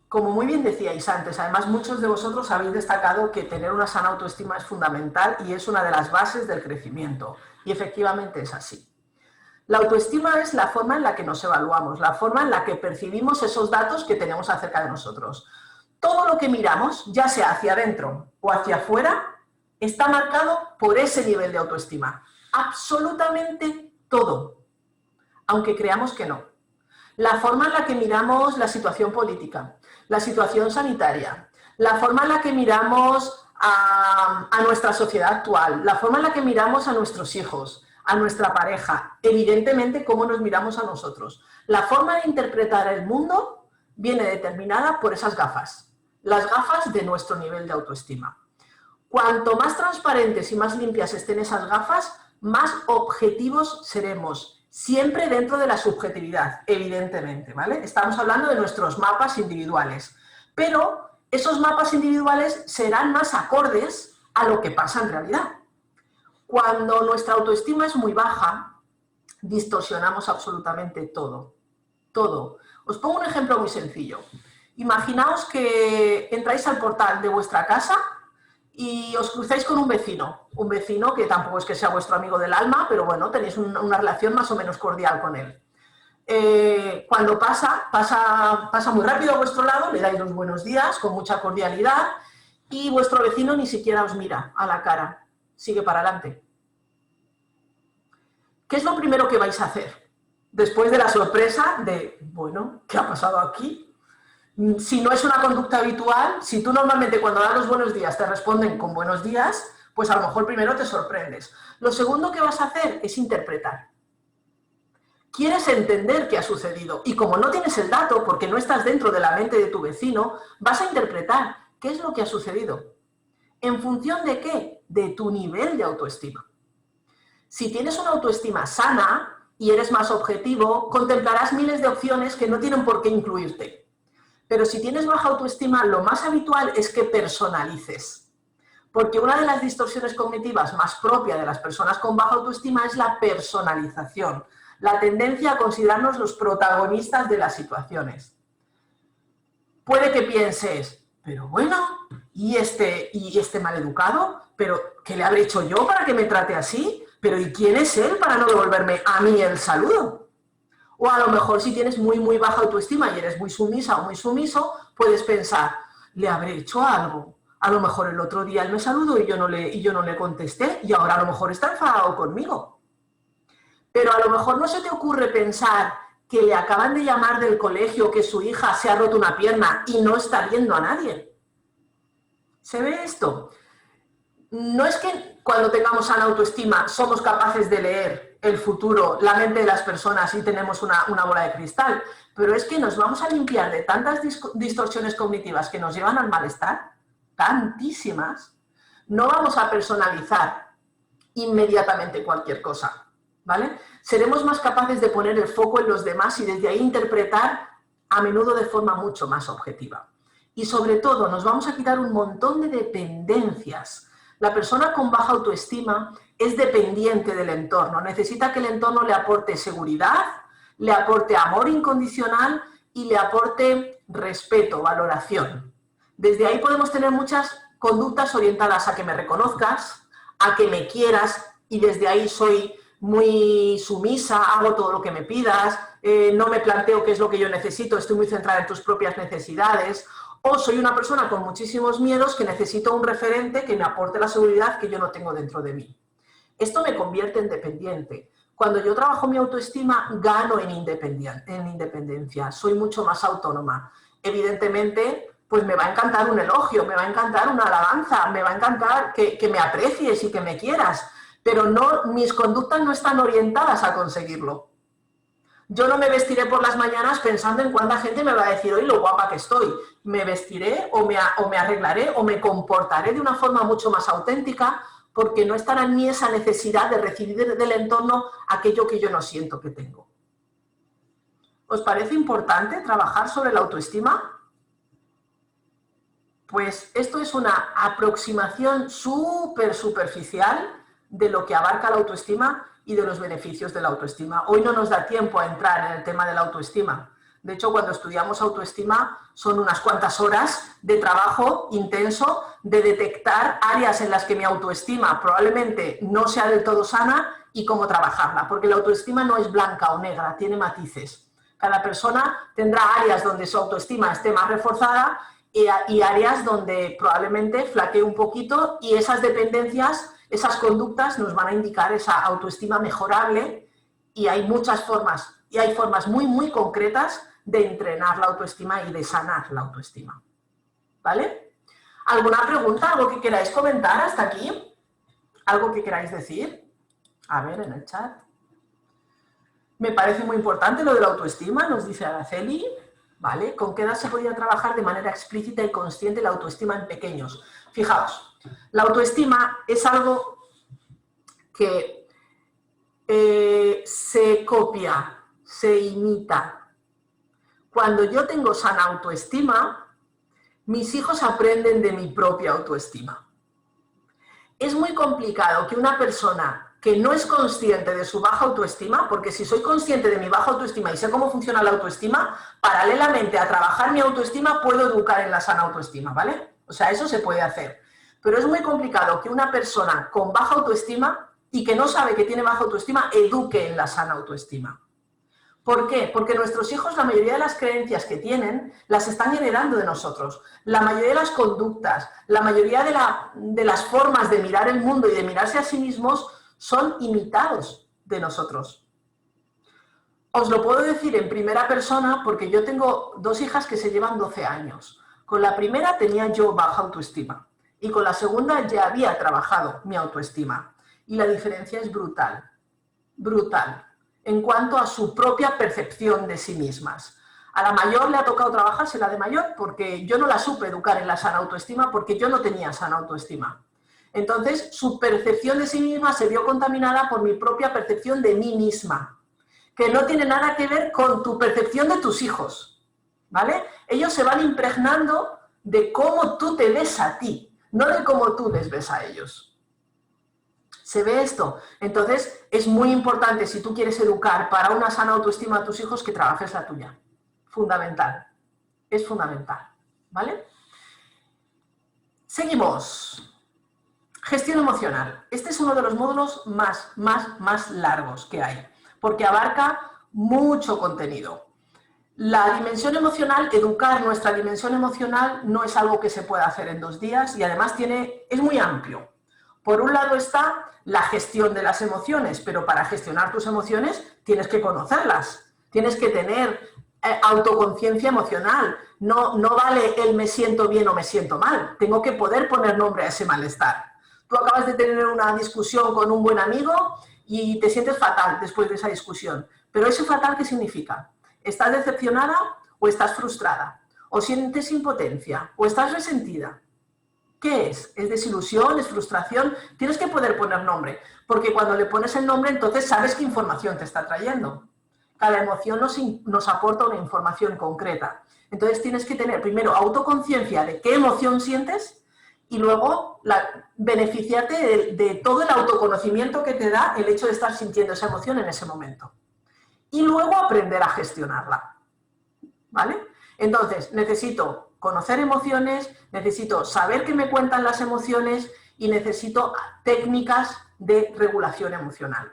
Como muy bien decíais antes, además muchos de vosotros habéis destacado que tener una sana autoestima es fundamental y es una de las bases del crecimiento. Y efectivamente es así. La autoestima es la forma en la que nos evaluamos, la forma en la que percibimos esos datos que tenemos acerca de nosotros. Todo lo que miramos, ya sea hacia adentro o hacia afuera, está marcado por ese nivel de autoestima. Absolutamente todo, aunque creamos que no. La forma en la que miramos la situación política, la situación sanitaria, la forma en la que miramos a nuestra sociedad actual, la forma en la que miramos a nuestros hijos, a nuestra pareja, evidentemente cómo nos miramos a nosotros. La forma de interpretar el mundo viene determinada por esas gafas, las gafas de nuestro nivel de autoestima. Cuanto más transparentes y más limpias estén esas gafas, más objetivos seremos, siempre dentro de la subjetividad, evidentemente, ¿vale? Estamos hablando de nuestros mapas individuales, pero esos mapas individuales serán más acordes a lo que pasa en realidad. Cuando nuestra autoestima es muy baja, distorsionamos absolutamente todo, todo. Os pongo un ejemplo muy sencillo. Imaginaos que entráis al portal de vuestra casa y os cruzáis con un vecino que tampoco es que sea vuestro amigo del alma, pero bueno, tenéis una relación más o menos cordial con él. Cuando pasa muy rápido a vuestro lado, le dais los buenos días con mucha cordialidad y vuestro vecino ni siquiera os mira a la cara, sigue para adelante. ¿Qué es lo primero que vais a hacer? Después de la sorpresa de, bueno, ¿qué ha pasado aquí? Si no es una conducta habitual, si tú normalmente cuando das los buenos días te responden con buenos días, pues a lo mejor primero te sorprendes. Lo segundo que vas a hacer es interpretar. Quieres entender qué ha sucedido y como no tienes el dato, porque no estás dentro de la mente de tu vecino, vas a interpretar qué es lo que ha sucedido. ¿En función de qué? De tu nivel de autoestima. Si tienes una autoestima sana y eres más objetivo, contemplarás miles de opciones que no tienen por qué incluirte. Pero si tienes baja autoestima, lo más habitual es que personalices. Porque una de las distorsiones cognitivas más propias de las personas con baja autoestima es la personalización, la tendencia a considerarnos los protagonistas de las situaciones. Puede que pienses, pero bueno, ¿y este maleducado? ¿Pero qué le habré hecho yo para que me trate así? ¿Pero y quién es él para no devolverme a mí el saludo? O a lo mejor si tienes muy baja autoestima y eres muy sumisa o muy sumiso, puedes pensar, ¿le habré hecho algo? A lo mejor el otro día él me saludó y yo no le contesté y ahora a lo mejor está enfadado conmigo. Pero a lo mejor no se te ocurre pensar que le acaban de llamar del colegio que su hija se ha roto una pierna y no está viendo a nadie. ¿Se ve esto? No es que cuando tengamos sana autoestima somos capaces de leer el futuro, la mente de las personas y tenemos una bola de cristal, pero es que nos vamos a limpiar de tantas distorsiones cognitivas que nos llevan al malestar, tantísimas, no vamos a personalizar inmediatamente cualquier cosa, ¿vale? Seremos más capaces de poner el foco en los demás y desde ahí interpretar a menudo de forma mucho más objetiva. Y sobre todo nos vamos a quitar un montón de dependencias. La persona con baja autoestima es dependiente del entorno, necesita que el entorno le aporte seguridad, le aporte amor incondicional y le aporte respeto, valoración. Desde ahí podemos tener muchas conductas orientadas a que me reconozcas, a que me quieras, y desde ahí soy muy sumisa, hago todo lo que me pidas, no me planteo qué es lo que yo necesito, estoy muy centrada en tus propias necesidades, o soy una persona con muchísimos miedos que necesito un referente que me aporte la seguridad que yo no tengo dentro de mí. Esto me convierte en dependiente. Cuando yo trabajo mi autoestima, gano en independencia, soy mucho más autónoma. Evidentemente, pues me va a encantar un elogio, me va a encantar una alabanza, me va a encantar que me aprecies y que me quieras, pero no, mis conductas no están orientadas a conseguirlo. Yo no me vestiré por las mañanas pensando en cuánta gente me va a decir hoy lo guapa que estoy. Me vestiré o me arreglaré o me comportaré de una forma mucho más auténtica porque no estará en mí esa necesidad de recibir del entorno aquello que yo no siento que tengo. ¿Os parece importante trabajar sobre la autoestima? Pues esto es una aproximación súper superficial de lo que abarca la autoestima y de los beneficios de la autoestima. Hoy no nos da tiempo a entrar en el tema de la autoestima. De hecho, cuando estudiamos autoestima son unas cuantas horas de trabajo intenso de detectar áreas en las que mi autoestima probablemente no sea del todo sana y cómo trabajarla, porque la autoestima no es blanca o negra, tiene matices. Cada persona tendrá áreas donde su autoestima esté más reforzada y áreas donde probablemente flaquee un poquito y esas dependencias, esas conductas nos van a indicar esa autoestima mejorable y hay muchas formas, y hay formas muy concretas de entrenar la autoestima y de sanar la autoestima. ¿Vale? ¿Alguna pregunta? ¿Algo que queráis comentar hasta aquí? ¿Algo que queráis decir? A ver, en el chat. Me parece muy importante lo de la autoestima, nos dice Araceli. ¿Vale? ¿Con qué edad se podría trabajar de manera explícita y consciente la autoestima en pequeños? Fijaos, la autoestima es algo que se copia, se imita. Cuando yo tengo sana autoestima, mis hijos aprenden de mi propia autoestima. Es muy complicado que una persona que no es consciente de su baja autoestima, porque si soy consciente de mi baja autoestima y sé cómo funciona la autoestima, paralelamente a trabajar mi autoestima puedo educar en la sana autoestima, ¿vale? O sea, eso se puede hacer. Pero es muy complicado que una persona con baja autoestima y que no sabe que tiene baja autoestima eduque en la sana autoestima. ¿Por qué? Porque nuestros hijos, la mayoría de las creencias que tienen, las están heredando de nosotros. La mayoría de las conductas, la mayoría de las formas de mirar el mundo y de mirarse a sí mismos son imitados de nosotros. Os lo puedo decir en primera persona porque yo tengo dos hijas que se llevan 12 años. Con la primera tenía yo baja autoestima y con la segunda ya había trabajado mi autoestima. Y la diferencia es brutal, brutal, en cuanto a su propia percepción de sí mismas. A la mayor le ha tocado trabajarse la de mayor porque yo no la supe educar en la sana autoestima porque yo no tenía sana autoestima. Entonces, su percepción de sí misma se vio contaminada por mi propia percepción de mí misma, que no tiene nada que ver con tu percepción de tus hijos, ¿vale? Ellos se van impregnando de cómo tú te ves a ti, no de cómo tú les ves a ellos. ¿Se ve esto? Entonces, es muy importante, si tú quieres educar para una sana autoestima a tus hijos, que trabajes la tuya. Fundamental. Es fundamental, ¿vale? Seguimos. Gestión emocional. Este es uno de los módulos más largos que hay, porque abarca mucho contenido. La dimensión emocional, educar nuestra dimensión emocional no es algo que se pueda hacer en 2 días y además es muy amplio. Por un lado está la gestión de las emociones, pero para gestionar tus emociones tienes que conocerlas, tienes que tener autoconciencia emocional. No vale el me siento bien o me siento mal, tengo que poder poner nombre a ese malestar. Tú acabas de tener una discusión con un buen amigo y te sientes fatal después de esa discusión. Pero ese fatal, ¿qué significa? ¿Estás decepcionada o estás frustrada? ¿O sientes impotencia? ¿O estás resentida? ¿Qué es? ¿Es desilusión? ¿Es frustración? Tienes que poder poner nombre, porque cuando le pones el nombre, entonces sabes qué información te está trayendo. Cada emoción nos aporta una información concreta. Entonces tienes que tener primero autoconciencia de qué emoción sientes y luego beneficiarte de todo el autoconocimiento que te da el hecho de estar sintiendo esa emoción en ese momento. Y luego aprender a gestionarla. ¿Vale? Entonces, necesito conocer emociones, necesito saber qué me cuentan las emociones y necesito técnicas de regulación emocional.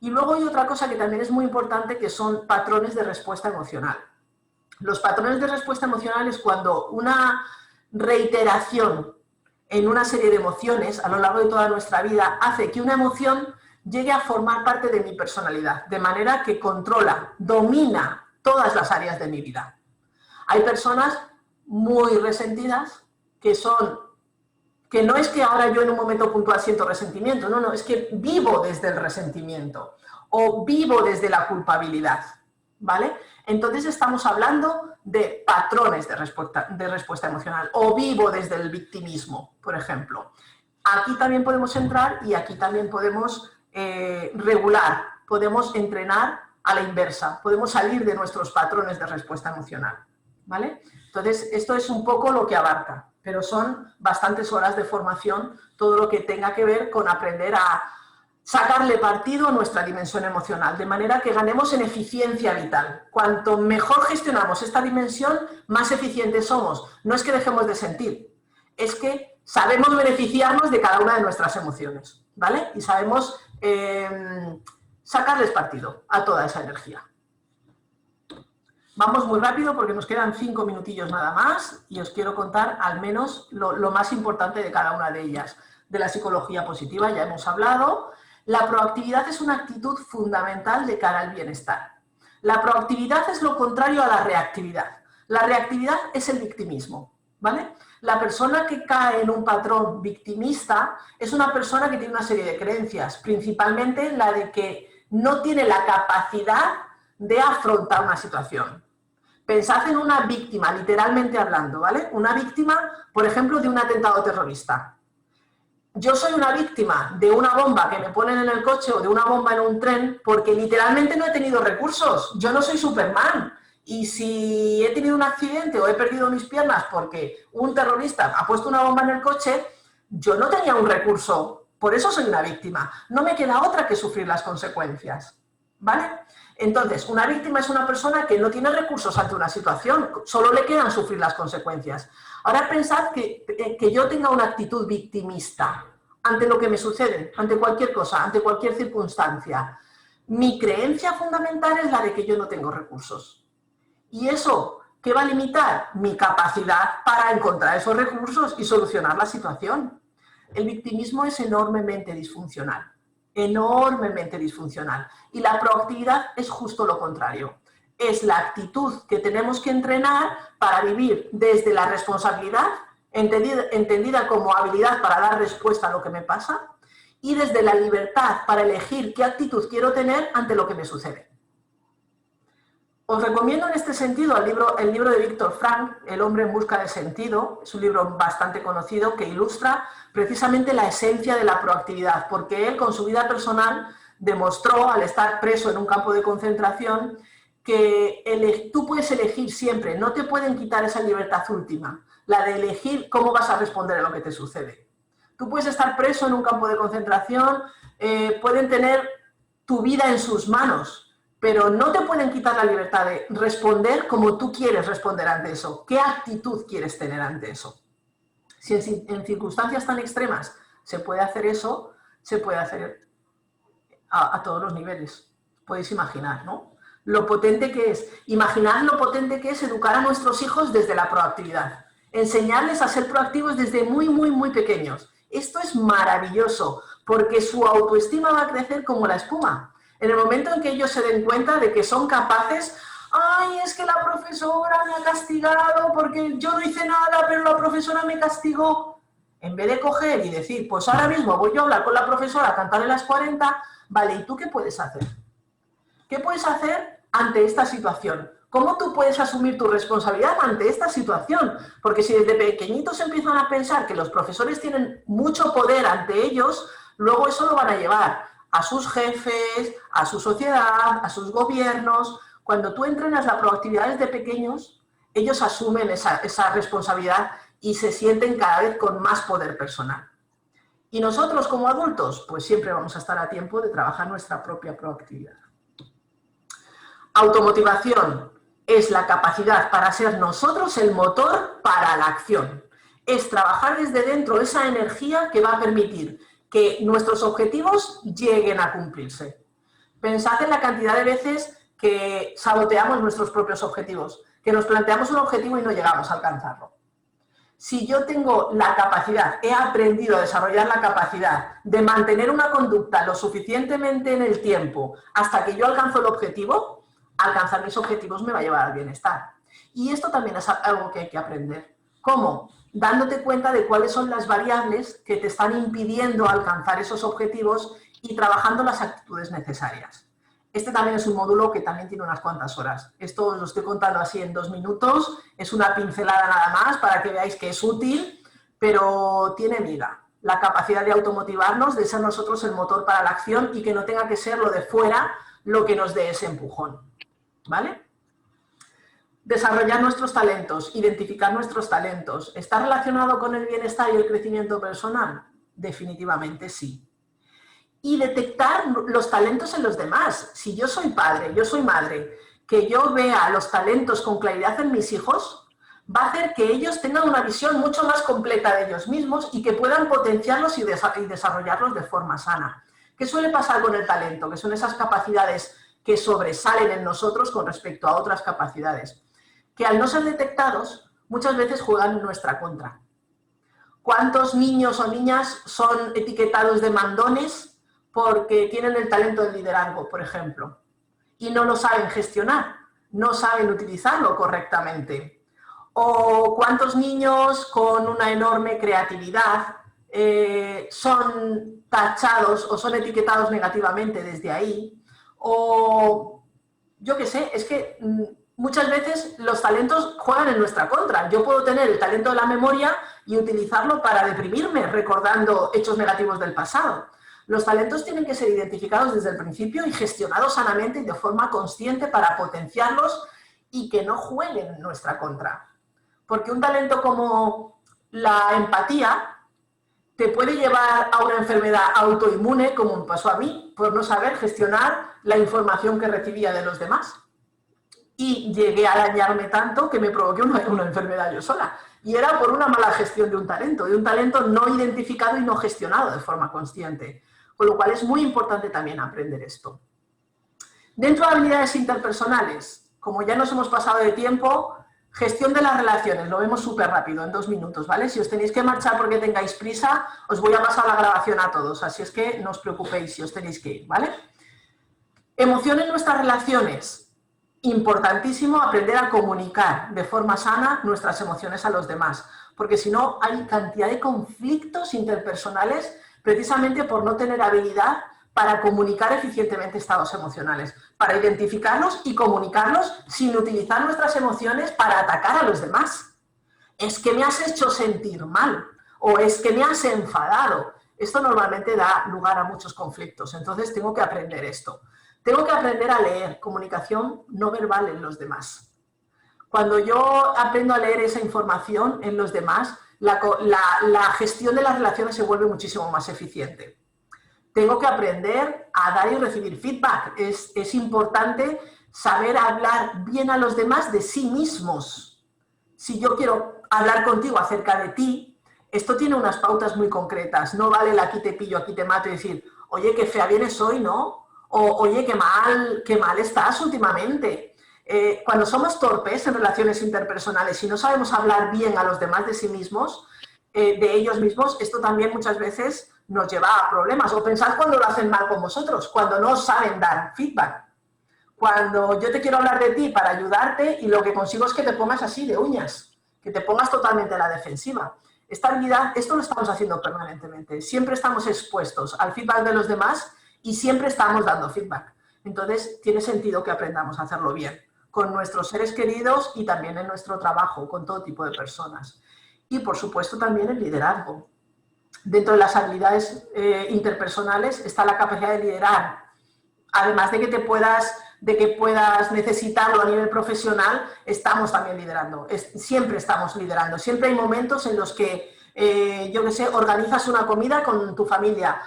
Y luego hay otra cosa que también es muy importante, que son patrones de respuesta emocional. Los patrones de respuesta emocional es cuando una reiteración en una serie de emociones a lo largo de toda nuestra vida hace que una emoción llegue a formar parte de mi personalidad, de manera que controla, domina todas las áreas de mi vida. Hay personas muy resentidas que no es que ahora yo en un momento puntual siento resentimiento, no, es que vivo desde el resentimiento o vivo desde la culpabilidad, ¿vale? Entonces estamos hablando de patrones de respuesta emocional, o vivo desde el victimismo, por ejemplo. Aquí también podemos entrar y aquí también podemos regular, podemos entrenar a la inversa, podemos salir de nuestros patrones de respuesta emocional, ¿vale? Entonces, esto es un poco lo que abarca, pero son bastantes horas de formación, todo lo que tenga que ver con aprender a sacarle partido a nuestra dimensión emocional, de manera que ganemos en eficiencia vital. Cuanto mejor gestionamos esta dimensión, más eficientes somos. No es que dejemos de sentir, es que sabemos beneficiarnos de cada una de nuestras emociones, ¿vale? Y sabemos sacarles partido a toda esa energía. Vamos muy rápido porque nos quedan 5 minutillos nada más y os quiero contar al menos lo más importante de cada una de ellas. De la psicología positiva ya hemos hablado. La proactividad es una actitud fundamental de cara al bienestar. La proactividad es lo contrario a la reactividad. La reactividad es el victimismo, ¿vale? La persona que cae en un patrón victimista es una persona que tiene una serie de creencias, principalmente la de que no tiene la capacidad de afrontar una situación. Pensad en una víctima, literalmente hablando, ¿vale? Una víctima, por ejemplo, de un atentado terrorista. Yo soy una víctima de una bomba que me ponen en el coche o de una bomba en un tren porque literalmente no he tenido recursos. Yo no soy Superman. Y si he tenido un accidente o he perdido mis piernas porque un terrorista ha puesto una bomba en el coche, yo no tenía un recurso. Por eso soy una víctima. No me queda otra que sufrir las consecuencias, ¿vale? Entonces, una víctima es una persona que no tiene recursos ante una situación, solo le quedan sufrir las consecuencias. Ahora pensad que yo tenga una actitud victimista ante lo que me sucede, ante cualquier cosa, ante cualquier circunstancia. Mi creencia fundamental es la de que yo no tengo recursos. ¿Y eso qué va a limitar? Mi capacidad para encontrar esos recursos y solucionar la situación. El victimismo es enormemente disfuncional. Enormemente disfuncional. Y la proactividad es justo lo contrario. Es la actitud que tenemos que entrenar para vivir desde la responsabilidad, entendida como habilidad para dar respuesta a lo que me pasa, y desde la libertad para elegir qué actitud quiero tener ante lo que me sucede. Os recomiendo en este sentido el libro de Víctor Frank, El hombre en busca de sentido. Es un libro bastante conocido que ilustra precisamente la esencia de la proactividad, porque él con su vida personal demostró, al estar preso en un campo de concentración, que tú puedes elegir siempre, no te pueden quitar esa libertad última, la de elegir cómo vas a responder a lo que te sucede. Tú puedes estar preso en un campo de concentración, pueden tener tu vida en sus manos, pero no te pueden quitar la libertad de responder como tú quieres responder ante eso. ¿Qué actitud quieres tener ante eso? Si en circunstancias tan extremas se puede hacer eso, se puede hacer a todos los niveles. Podéis imaginar, ¿no? Lo potente que es. Imaginad lo potente que es educar a nuestros hijos desde la proactividad. Enseñarles a ser proactivos desde muy, muy, muy pequeños. Esto es maravilloso, porque su autoestima va a crecer como la espuma. En el momento en que ellos se den cuenta de que son capaces, ¡ay, es que la profesora me ha castigado porque yo no hice nada, pero la profesora me castigó! En vez de coger y decir, pues ahora mismo voy yo a hablar con la profesora, a cantarle las 40, vale, ¿y tú qué puedes hacer? ¿Qué puedes hacer ante esta situación? ¿Cómo tú puedes asumir tu responsabilidad ante esta situación? Porque si desde pequeñitos empiezan a pensar que los profesores tienen mucho poder ante ellos, luego eso lo van a llevar a sus jefes, a su sociedad, a sus gobiernos. Cuando tú entrenas la proactividad desde pequeños, ellos asumen esa responsabilidad y se sienten cada vez con más poder personal. Y nosotros como adultos, pues siempre vamos a estar a tiempo de trabajar nuestra propia proactividad. Automotivación es la capacidad para ser nosotros el motor para la acción. Es trabajar desde dentro esa energía que va a permitir que nuestros objetivos lleguen a cumplirse. Pensad en la cantidad de veces que saboteamos nuestros propios objetivos, que nos planteamos un objetivo y no llegamos a alcanzarlo. Si yo tengo la capacidad, he aprendido a desarrollar la capacidad de mantener una conducta lo suficientemente en el tiempo hasta que yo alcanzo el objetivo, alcanzar mis objetivos me va a llevar al bienestar. Y esto también es algo que hay que aprender. ¿Cómo? Dándote cuenta de cuáles son las variables que te están impidiendo alcanzar esos objetivos y trabajando las actitudes necesarias. Este también es un módulo que también tiene unas cuantas horas. Esto os lo estoy contando así en 2 minutos, es una pincelada nada más para que veáis que es útil, pero tiene miga. La capacidad de automotivarnos, de ser nosotros el motor para la acción y que no tenga que ser lo de fuera lo que nos dé ese empujón. ¿Vale? Desarrollar nuestros talentos, identificar nuestros talentos. ¿Está relacionado con el bienestar y el crecimiento personal? Definitivamente sí. Y detectar los talentos en los demás. Si yo soy padre, yo soy madre, que yo vea los talentos con claridad en mis hijos, va a hacer que ellos tengan una visión mucho más completa de ellos mismos y que puedan potenciarlos y desarrollarlos de forma sana. ¿Qué suele pasar con el talento? Que son esas capacidades que sobresalen en nosotros con respecto a otras capacidades, que al no ser detectados, muchas veces juegan en nuestra contra. ¿Cuántos niños o niñas son etiquetados de mandones porque tienen el talento del liderazgo, por ejemplo, y no lo saben gestionar, no saben utilizarlo correctamente? ¿O cuántos niños con una enorme creatividad son tachados o son etiquetados negativamente desde ahí? O yo qué sé, es que muchas veces los talentos juegan en nuestra contra. Yo puedo tener el talento de la memoria y utilizarlo para deprimirme recordando hechos negativos del pasado. Los talentos tienen que ser identificados desde el principio y gestionados sanamente y de forma consciente para potenciarlos y que no jueguen en nuestra contra. Porque un talento como la empatía te puede llevar a una enfermedad autoinmune, como me pasó a mí, por no saber gestionar la información que recibía de los demás. Y llegué a dañarme tanto que me provoqué una enfermedad yo sola. Y era por una mala gestión de un talento no identificado y no gestionado de forma consciente. Con lo cual es muy importante también aprender esto. Dentro de habilidades interpersonales, como ya nos hemos pasado de tiempo, gestión de las relaciones, lo vemos súper rápido, en 2 minutos, ¿vale? Si os tenéis que marchar porque tengáis prisa, os voy a pasar la grabación a todos, así es que no os preocupéis si os tenéis que ir, ¿vale? Emoción en nuestras relaciones. Importantísimo aprender a comunicar de forma sana nuestras emociones a los demás, porque si no hay cantidad de conflictos interpersonales precisamente por no tener habilidad para comunicar eficientemente estados emocionales, para identificarlos y comunicarlos sin utilizar nuestras emociones para atacar a los demás. Es que me has hecho sentir mal o es que me has enfadado. Esto normalmente da lugar a muchos conflictos, entonces tengo que aprender esto. Tengo que aprender a leer comunicación no verbal en los demás. Cuando yo aprendo a leer esa información en los demás, la gestión de las relaciones se vuelve muchísimo más eficiente. Tengo que aprender a dar y recibir feedback. Es importante saber hablar bien a los demás de sí mismos. Si yo quiero hablar contigo acerca de ti, esto tiene unas pautas muy concretas. No vale el aquí te pillo, aquí te mato y decir, oye, qué fea vienes hoy, ¿no? O oye, qué mal estás últimamente. Cuando somos torpes en relaciones interpersonales y no sabemos hablar bien a los demás de sí mismos, de ellos mismos, esto también muchas veces nos lleva a problemas. O pensad cuando lo hacen mal con vosotros, cuando no saben dar feedback. Cuando yo te quiero hablar de ti para ayudarte y lo que consigo es que te pongas así de uñas, que te pongas totalmente a la defensiva. Esta habilidad, esto lo estamos haciendo permanentemente. Siempre estamos expuestos al feedback de los demás y siempre estamos dando feedback. Entonces, tiene sentido que aprendamos a hacerlo bien, con nuestros seres queridos y también en nuestro trabajo, con todo tipo de personas. Y, por supuesto, también el liderazgo. Dentro de las habilidades interpersonales está la capacidad de liderar. Además de que puedas necesitarlo a nivel profesional, estamos también liderando. Siempre estamos liderando. Siempre hay momentos en los que, yo qué sé, organizas una comida con tu familia,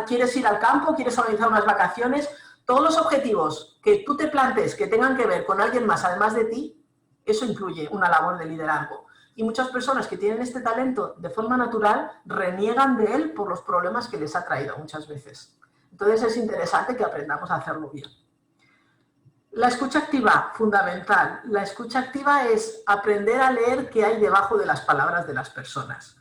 quieres ir al campo, quieres organizar unas vacaciones. Todos los objetivos que tú te plantees que tengan que ver con alguien más además de ti, eso incluye una labor de liderazgo. Y muchas personas que tienen este talento de forma natural reniegan de él por los problemas que les ha traído muchas veces. Entonces es interesante que aprendamos a hacerlo bien. La escucha activa, fundamental. La escucha activa es aprender a leer qué hay debajo de las palabras de las personas.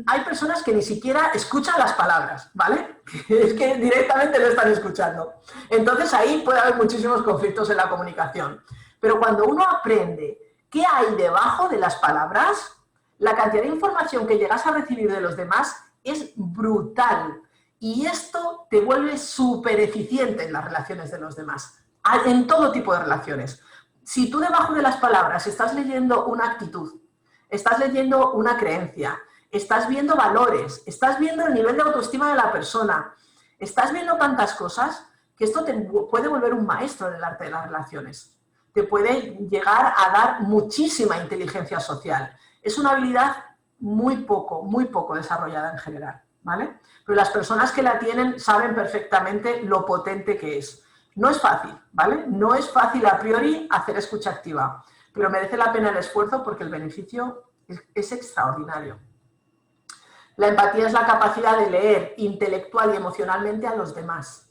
Hay personas que ni siquiera escuchan las palabras, ¿vale? Es que directamente no están escuchando. Entonces ahí puede haber muchísimos conflictos en la comunicación. Pero cuando uno aprende qué hay debajo de las palabras, la cantidad de información que llegas a recibir de los demás es brutal. Y esto te vuelve súper eficiente en las relaciones de los demás. En todo tipo de relaciones. Si tú debajo de las palabras estás leyendo una actitud, estás leyendo una creencia, estás viendo valores, estás viendo el nivel de autoestima de la persona, estás viendo tantas cosas que esto te puede volver un maestro en el arte de las relaciones. Te puede llegar a dar muchísima inteligencia social. Es una habilidad muy poco desarrollada en general, ¿vale? Pero las personas que la tienen saben perfectamente lo potente que es. No es fácil, ¿vale? No es fácil a priori hacer escucha activa, pero merece la pena el esfuerzo porque el beneficio es extraordinario. La empatía es la capacidad de leer intelectual y emocionalmente a los demás.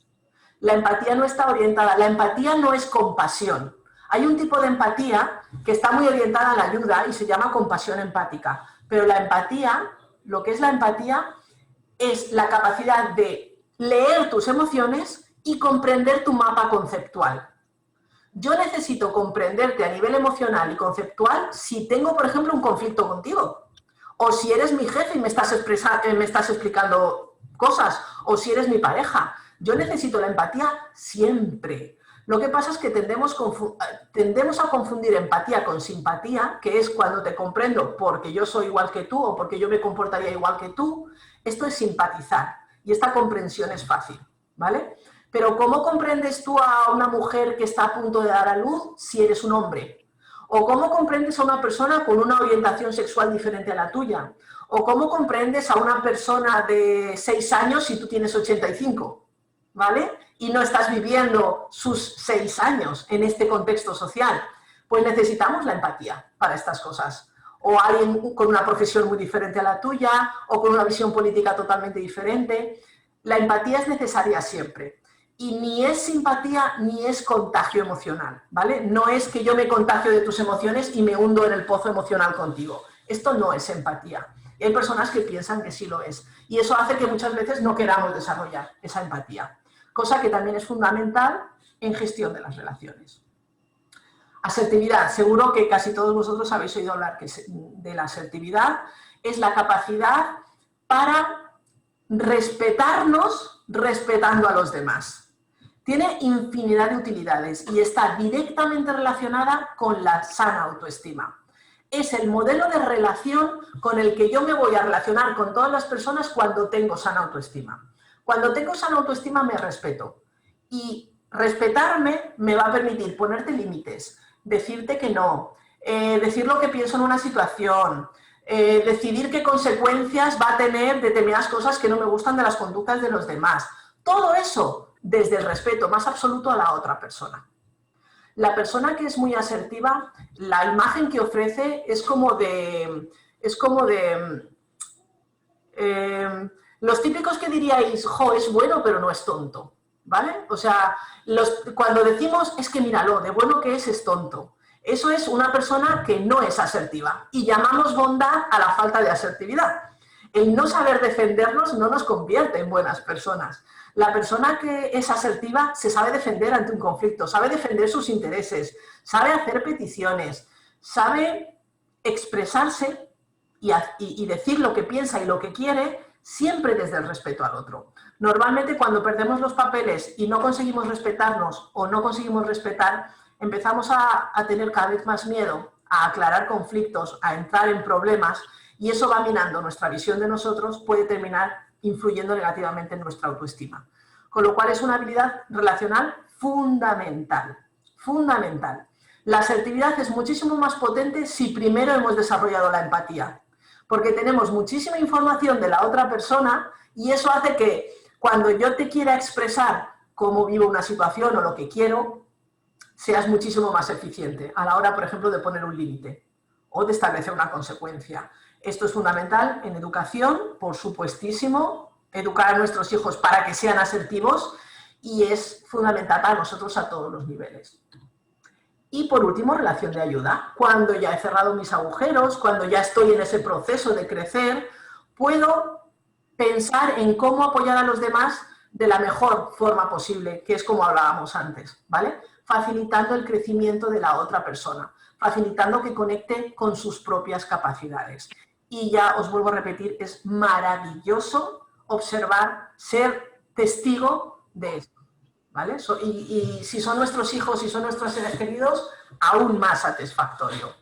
La empatía no está orientada, la empatía no es compasión. Hay un tipo de empatía que está muy orientada a la ayuda y se llama compasión empática, pero la empatía, lo que es la empatía, es la capacidad de leer tus emociones y comprender tu mapa conceptual. Yo necesito comprenderte a nivel emocional y conceptual si tengo, por ejemplo, un conflicto contigo. O si eres mi jefe y me estás explicando cosas. O si eres mi pareja. Yo necesito la empatía siempre. Lo que pasa es que tendemos a confundir empatía con simpatía, que es cuando te comprendo porque yo soy igual que tú o porque yo me comportaría igual que tú. Esto es simpatizar. Y esta comprensión es fácil, ¿vale? Pero ¿cómo comprendes tú a una mujer que está a punto de dar a luz si eres un hombre? ¿O cómo comprendes a una persona con una orientación sexual diferente a la tuya? ¿O cómo comprendes a una persona de 6 años si tú tienes 85? ¿Vale? Y no estás viviendo sus 6 años en este contexto social. Pues necesitamos la empatía para estas cosas. O alguien con una profesión muy diferente a la tuya, o con una visión política totalmente diferente. La empatía es necesaria siempre. Y ni es simpatía ni es contagio emocional, ¿vale? No es que yo me contagio de tus emociones y me hundo en el pozo emocional contigo. Esto no es empatía. Y hay personas que piensan que sí lo es. Y eso hace que muchas veces no queramos desarrollar esa empatía. Cosa que también es fundamental en gestión de las relaciones. Asertividad. Seguro que casi todos vosotros habéis oído hablar de la asertividad. Es la capacidad para respetarnos respetando a los demás. Tiene infinidad de utilidades y está directamente relacionada con la sana autoestima. Es el modelo de relación con el que yo me voy a relacionar con todas las personas cuando tengo sana autoestima. Cuando tengo sana autoestima me respeto. Y respetarme me va a permitir ponerte límites, decirte que no, decir lo que pienso en una situación, decidir qué consecuencias va a tener determinadas cosas que no me gustan de las conductas de los demás. Todo eso desde el respeto más absoluto a la otra persona. La persona que es muy asertiva, la imagen que ofrece es como de los típicos que diríais, jo, es bueno pero no es tonto, ¿vale? O sea, cuando decimos, es que míralo, de bueno que es tonto. Eso es una persona que no es asertiva y llamamos bondad a la falta de asertividad. El no saber defendernos no nos convierte en buenas personas. La persona que es asertiva se sabe defender ante un conflicto, sabe defender sus intereses, sabe hacer peticiones, sabe expresarse y decir lo que piensa y lo que quiere, siempre desde el respeto al otro. Normalmente cuando perdemos los papeles y no conseguimos respetarnos o no conseguimos respetar, empezamos a tener cada vez más miedo a aclarar conflictos, a entrar en problemas, y eso va minando nuestra visión de nosotros, puede terminar influyendo negativamente en nuestra autoestima. Con lo cual es una habilidad relacional fundamental, fundamental. La asertividad es muchísimo más potente si primero hemos desarrollado la empatía, porque tenemos muchísima información de la otra persona y eso hace que cuando yo te quiera expresar cómo vivo una situación o lo que quiero, seas muchísimo más eficiente a la hora, por ejemplo, de poner un límite o de establecer una consecuencia. Esto es fundamental en educación, por supuestísimo, educar a nuestros hijos para que sean asertivos, y es fundamental para nosotros a todos los niveles. Y por último, relación de ayuda. Cuando ya he cerrado mis agujeros, cuando ya estoy en ese proceso de crecer, puedo pensar en cómo apoyar a los demás de la mejor forma posible, que es como hablábamos antes, ¿vale? Facilitando el crecimiento de la otra persona, facilitando que conecte con sus propias capacidades. Y ya os vuelvo a repetir, es maravilloso observar, ser testigo de esto, ¿vale? Y si son nuestros hijos y son nuestros seres queridos, aún más satisfactorio.